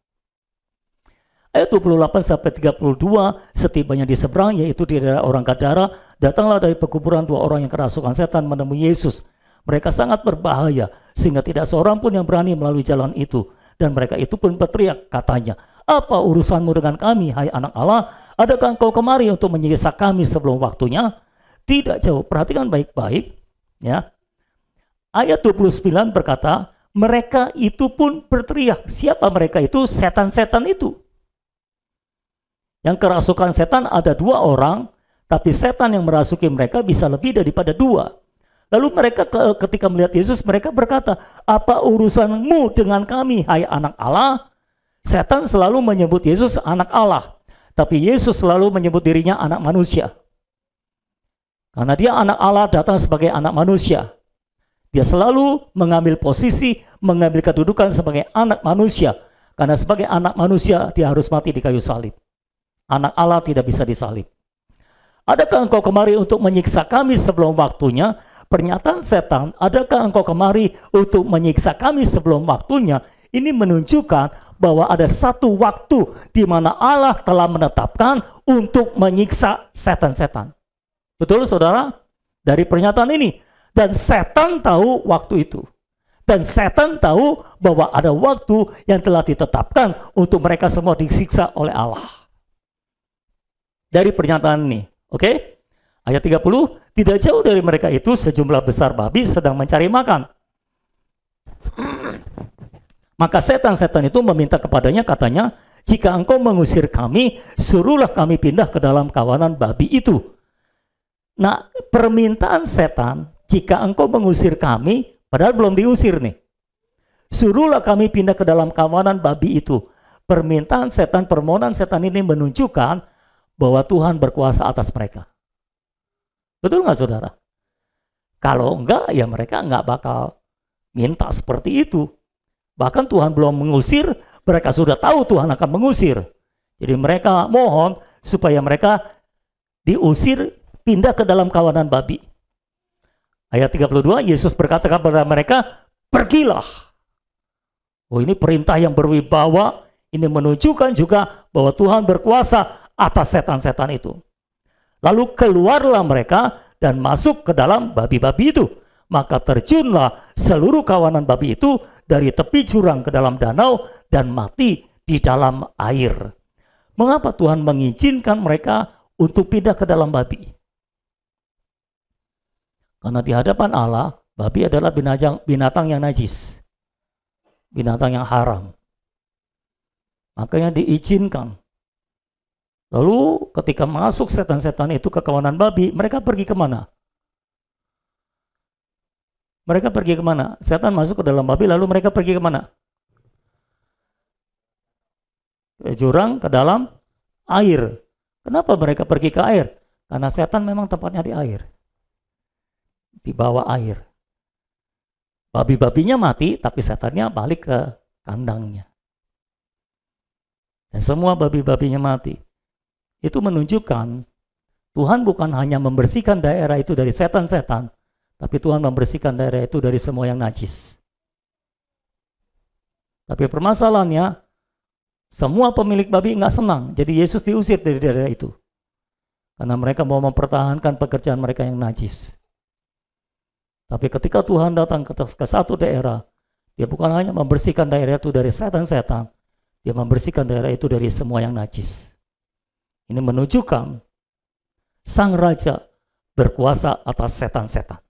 Ayat 28 sampai 32, setibanya di seberang, yaitu di daerah orang Gadara, datanglah dari pekuburan 2 orang yang kerasukan setan menemui Yesus. Mereka sangat berbahaya, sehingga tidak seorang pun yang berani melalui jalan itu. Dan mereka itu pun berteriak, katanya, apa urusanmu dengan kami, hai anak Allah? Adakah engkau kemari untuk menyiksa kami sebelum waktunya? Tidak jauh, perhatikan baik-baik. Ya. Ayat 29 berkata, mereka itu pun berteriak. Siapa mereka itu? Setan-setan itu. Yang kerasukan setan ada 2 orang, tapi setan yang merasuki mereka bisa lebih daripada 2. Lalu mereka ketika melihat Yesus, mereka berkata, apa urusanmu dengan kami, hai anak Allah? Setan selalu menyebut Yesus anak Allah, tapi Yesus selalu menyebut dirinya anak manusia. Karena dia anak Allah datang sebagai anak manusia. Dia selalu mengambil posisi, mengambil kedudukan sebagai anak manusia. Karena sebagai anak manusia, dia harus mati di kayu salib. Anak Allah tidak bisa disalib. Adakah engkau kemari untuk menyiksa kami sebelum waktunya? Pernyataan setan, adakah engkau kemari untuk menyiksa kami sebelum waktunya? Ini menunjukkan bahwa ada satu waktu di mana Allah telah menetapkan untuk menyiksa setan-setan. Betul saudara? Dari pernyataan ini. Dan setan tahu waktu itu. Dan setan tahu bahwa ada waktu yang telah ditetapkan untuk mereka semua disiksa oleh Allah. Dari pernyataan ini. Oke? Ayat 30, tidak jauh dari mereka itu sejumlah besar babi sedang mencari makan. Maka setan-setan itu meminta kepadanya, katanya, jika engkau mengusir kami, suruhlah kami pindah ke dalam kawanan babi itu. Nah, permintaan setan, jika engkau mengusir kami, padahal belum diusir nih. Suruhlah kami pindah ke dalam kawanan babi itu. Permintaan setan, permohonan setan ini menunjukkan bahwa Tuhan berkuasa atas mereka. Betul nggak saudara? Kalau enggak, ya mereka nggak bakal minta seperti itu. Bahkan Tuhan belum mengusir, mereka sudah tahu Tuhan akan mengusir. Jadi mereka mohon supaya mereka diusir, pindah ke dalam kawanan babi. Ayat 32, Yesus berkata kepada mereka, pergilah. Oh, ini perintah yang berwibawa. Ini menunjukkan juga bahwa Tuhan berkuasa atas setan-setan itu. Lalu keluarlah mereka dan masuk ke dalam babi-babi itu. Maka terjunlah seluruh kawanan babi itu dari tepi jurang ke dalam danau dan mati di dalam air. Mengapa Tuhan mengizinkan mereka untuk pindah ke dalam babi? Karena di hadapan Allah, babi adalah binatang yang najis. Binatang yang haram. Makanya diizinkan. Lalu ketika masuk setan-setan itu ke kawanan babi, mereka pergi kemana? Mereka pergi kemana? Setan masuk ke dalam babi, lalu mereka pergi kemana? Ke jurang, ke dalam air. Kenapa mereka pergi ke air? Karena setan memang tempatnya di air. Di bawah air. Babi-babinya mati, tapi setannya balik ke kandangnya. Dan semua babi-babinya mati. Itu menunjukkan Tuhan bukan hanya membersihkan daerah itu dari setan-setan, tapi Tuhan membersihkan daerah itu dari semua yang najis. Tapi permasalahannya, semua pemilik babi nggak senang. Jadi Yesus diusir dari daerah itu. Karena mereka mau mempertahankan pekerjaan mereka yang najis. Tapi ketika Tuhan datang ke satu daerah, dia bukan hanya membersihkan daerah itu dari setan-setan, dia membersihkan daerah itu dari semua yang najis. Ini menunjukkan Sang Raja berkuasa atas setan-setan.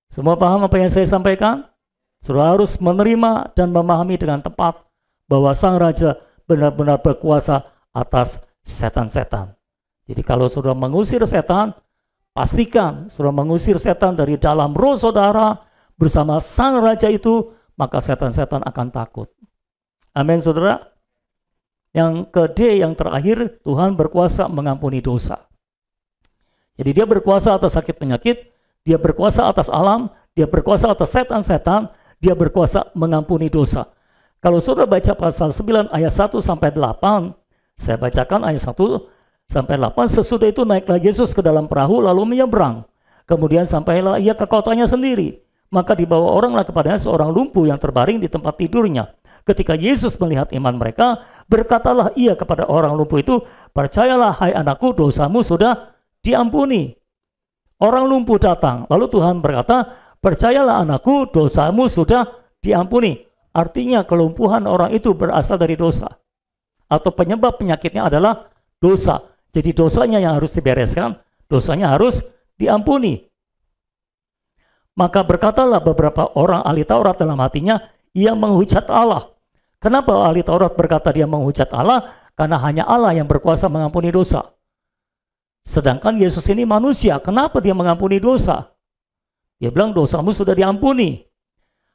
Semua paham apa yang saya sampaikan? Saudara harus menerima dan memahami dengan tepat bahwa Sang Raja benar-benar berkuasa atas setan-setan. Jadi kalau saudara mengusir setan, pastikan saudara mengusir setan dari dalam roh saudara bersama Sang Raja itu, maka setan-setan akan takut. Amin, saudara. Yang kedua, yang terakhir, Tuhan berkuasa mengampuni dosa. Jadi dia berkuasa atas sakit penyakit, dia berkuasa atas alam, dia berkuasa atas setan-setan, dia berkuasa mengampuni dosa. Kalau saudara baca pasal 9 ayat 1 sampai 8, saya bacakan ayat 1 sampai 8, sesudah itu naiklah Yesus ke dalam perahu lalu menyeberang. Kemudian sampailah ia ke kotanya sendiri. Maka dibawa oranglah kepadanya seorang lumpuh yang terbaring di tempat tidurnya. Ketika Yesus melihat iman mereka, berkatalah ia kepada orang lumpuh itu, percayalah hai anakku, dosamu sudah diampuni. Orang lumpuh datang, lalu Tuhan berkata, percayalah anakku, dosamu sudah diampuni. Artinya kelumpuhan orang itu berasal dari dosa. Atau penyebab penyakitnya adalah dosa. Jadi dosanya yang harus dibereskan, dosanya harus diampuni. Maka berkatalah beberapa orang ahli Taurat dalam hatinya, ia menghujat Allah. Kenapa ahli Taurat berkata dia menghujat Allah? Karena hanya Allah yang berkuasa mengampuni dosa. Sedangkan Yesus ini manusia, kenapa dia mengampuni dosa? Dia bilang dosamu sudah diampuni.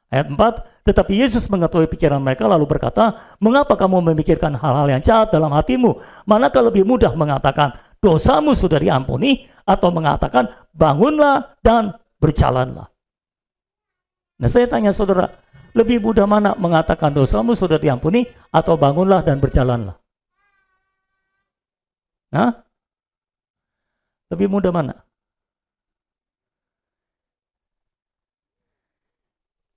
Ayat 4, tetapi Yesus mengetahui pikiran mereka lalu berkata, mengapa kamu memikirkan hal-hal yang jahat dalam hatimu? Manakah lebih mudah mengatakan dosamu sudah diampuni atau mengatakan bangunlah dan berjalanlah? Nah saya tanya saudara, lebih mudah mana mengatakan dosamu sudah diampuni atau bangunlah dan berjalanlah? Nah, lebih mudah mana?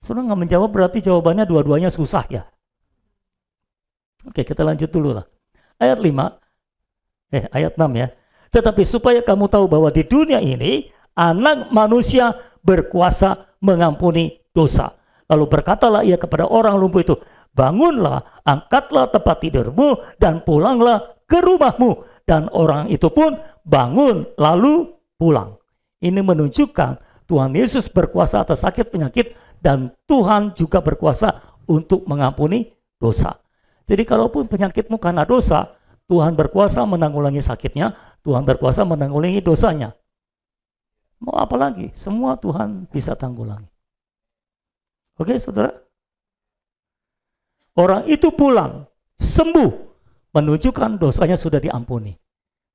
Saudara nggak menjawab berarti jawabannya dua-duanya susah ya. Oke, kita lanjut dulu lah. Ayat 5, ayat 6 ya. Tetapi supaya kamu tahu bahwa di dunia ini anak manusia berkuasa mengampuni dosa. Lalu berkatalah ia kepada orang lumpuh itu, bangunlah, angkatlah tempat tidurmu dan pulanglah ke rumahmu. Dan orang itu pun bangun lalu pulang. Ini menunjukkan Tuhan Yesus berkuasa atas sakit penyakit dan Tuhan juga berkuasa untuk mengampuni dosa. Jadi kalaupun penyakitmu karena dosa, Tuhan berkuasa menanggulangi sakitnya, Tuhan berkuasa menanggulangi dosanya. Mau apa lagi? Semua Tuhan bisa tanggulangi. Oke saudara? Orang itu pulang, sembuh, menunjukkan dosanya sudah diampuni.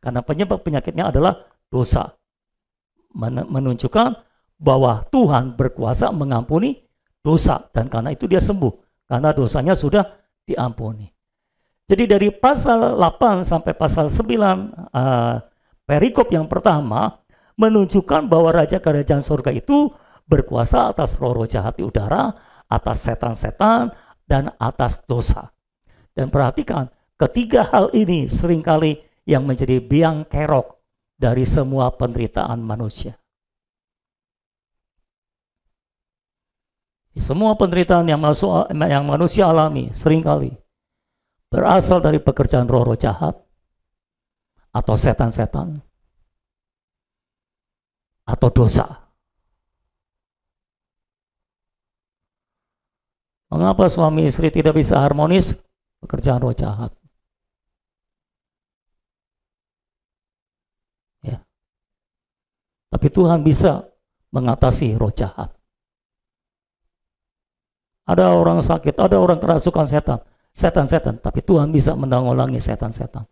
Karena penyebab penyakitnya adalah dosa. Menunjukkan bahwa Tuhan berkuasa mengampuni dosa. Dan karena itu dia sembuh. Karena dosanya sudah diampuni. Jadi dari pasal 8 sampai pasal 9, perikop yang pertama, menunjukkan bahwa Raja Kerajaan Surga itu berkuasa atas roh-roh jahat di udara, atas setan-setan, dan atas dosa. Dan perhatikan, ketiga hal ini seringkali yang menjadi biang kerok dari semua penderitaan manusia. Semua penderitaan yang manusia alami seringkali berasal dari pekerjaan roh-roh jahat, atau setan-setan, atau dosa. Mengapa suami istri tidak bisa harmonis? Pekerjaan roh jahat. Ya. Tapi Tuhan bisa mengatasi roh jahat. Ada orang sakit, ada orang kerasukan setan, tapi Tuhan bisa menanggulangi setan-setan.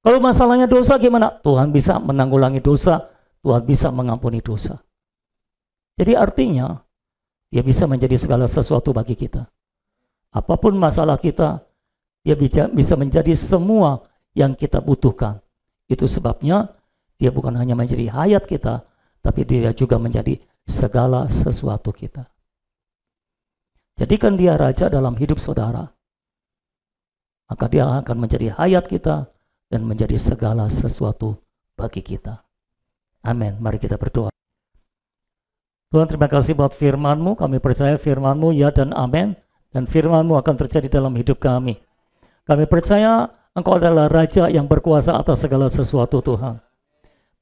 Kalau masalahnya dosa gimana? Tuhan bisa menanggulangi dosa, Tuhan bisa mengampuni dosa. Jadi artinya, dia bisa menjadi segala sesuatu bagi kita. Apapun masalah kita, dia bisa menjadi semua yang kita butuhkan. Itu sebabnya dia bukan hanya menjadi hayat kita, tapi dia juga menjadi segala sesuatu kita. Jadikan dia raja dalam hidup saudara, maka dia akan menjadi hayat kita dan menjadi segala sesuatu bagi kita. Amin. Mari kita berdoa. Tuhan, terima kasih buat firman-Mu. Kami percaya firman-Mu ya dan amin. Dan firman-Mu akan terjadi dalam hidup kami. Kami percaya Engkau adalah Raja yang berkuasa atas segala sesuatu, Tuhan.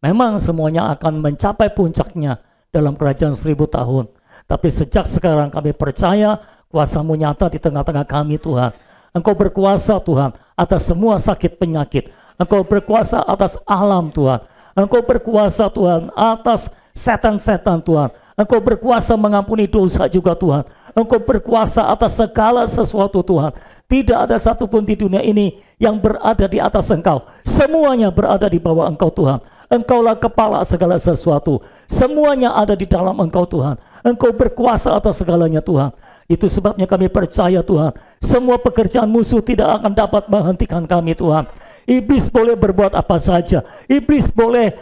Memang semuanya akan mencapai puncaknya dalam kerajaan 1000 tahun. Tapi sejak sekarang kami percaya kuasa-Mu nyata di tengah-tengah kami, Tuhan. Engkau berkuasa, Tuhan, atas semua sakit penyakit. Engkau berkuasa atas alam, Tuhan. Engkau berkuasa, Tuhan, atas setan-setan, Tuhan. Engkau berkuasa mengampuni dosa juga, Tuhan. Engkau berkuasa atas segala sesuatu, Tuhan. Tidak ada satupun di dunia ini yang berada di atas Engkau. Semuanya berada di bawah Engkau, Tuhan. Engkaulah kepala segala sesuatu. Semuanya ada di dalam Engkau, Tuhan. Engkau berkuasa atas segalanya, Tuhan. Itu sebabnya kami percaya, Tuhan, semua pekerjaan musuh tidak akan dapat menghentikan kami, Tuhan. Iblis boleh berbuat apa saja. Iblis boleh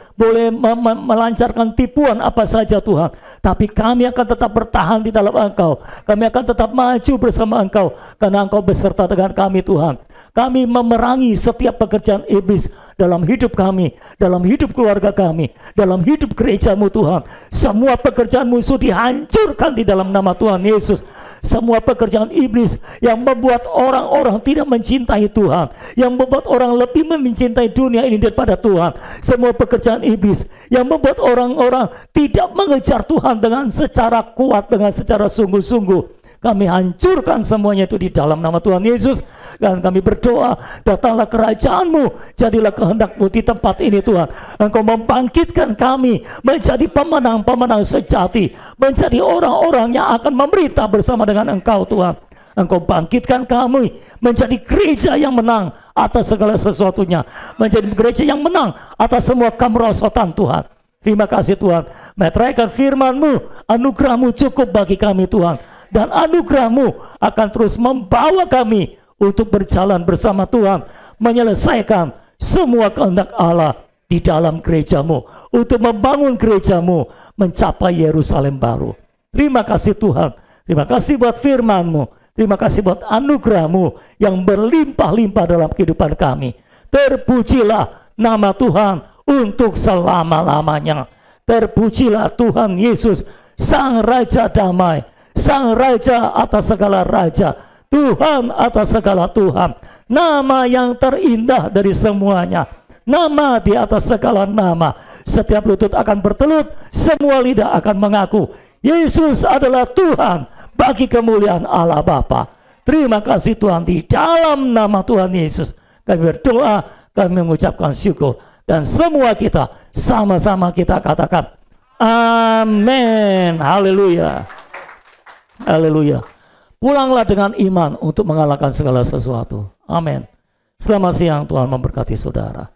melancarkan tipuan apa saja, Tuhan. Tapi kami akan tetap bertahan di dalam Engkau. Kami akan tetap maju bersama Engkau, karena Engkau beserta dengan kami, Tuhan. Kami memerangi setiap pekerjaan iblis dalam hidup kami, dalam hidup keluarga kami, dalam hidup gereja-Mu, Tuhan. Semua pekerjaan musuh dihancurkan di dalam nama Tuhan Yesus. Semua pekerjaan iblis yang membuat orang-orang tidak mencintai Tuhan, yang membuat orang lebih mencintai dunia ini daripada Tuhan. Semua pekerjaan iblis yang membuat orang-orang tidak mengejar Tuhan dengan secara kuat, dengan secara sungguh-sungguh. Kami hancurkan semuanya itu di dalam nama Tuhan Yesus. Dan kami berdoa, datanglah kerajaan-Mu, jadilah kehendak-Mu di tempat ini, Tuhan. Engkau membangkitkan kami menjadi pemenang-pemenang sejati, menjadi orang-orang yang akan memerintah bersama dengan Engkau, Tuhan. Engkau bangkitkan kami menjadi gereja yang menang atas segala sesuatunya, menjadi gereja yang menang atas semua kemerosotan, Tuhan. Terima kasih, Tuhan. Meteraikan firman-Mu, anugerah-Mu cukup bagi kami, Tuhan. Dan anugerah-Mu akan terus membawa kami untuk berjalan bersama Tuhan, menyelesaikan semua kehendak Allah di dalam gereja-Mu, untuk membangun gereja-Mu mencapai Yerusalem baru. Terima kasih, Tuhan. Terima kasih buat firman-Mu. Terima kasih buat anugerah-Mu yang berlimpah-limpah dalam kehidupan kami. Terpujilah nama Tuhan untuk selama-lamanya. Terpujilah Tuhan Yesus, Sang Raja Damai, Sang Raja atas segala raja, Tuhan atas segala Tuhan, nama yang terindah dari semuanya, nama di atas segala nama. Setiap lutut akan bertelut, semua lidah akan mengaku Yesus adalah Tuhan, bagi kemuliaan Allah Bapa. Terima kasih, Tuhan, di dalam nama Tuhan Yesus kami berdoa, kami mengucapkan syukur, dan semua kita sama-sama kita katakan amin. Haleluya. Haleluya. Pulanglah dengan iman untuk mengalahkan segala sesuatu. Amin. Selamat siang, Tuhan memberkati saudara.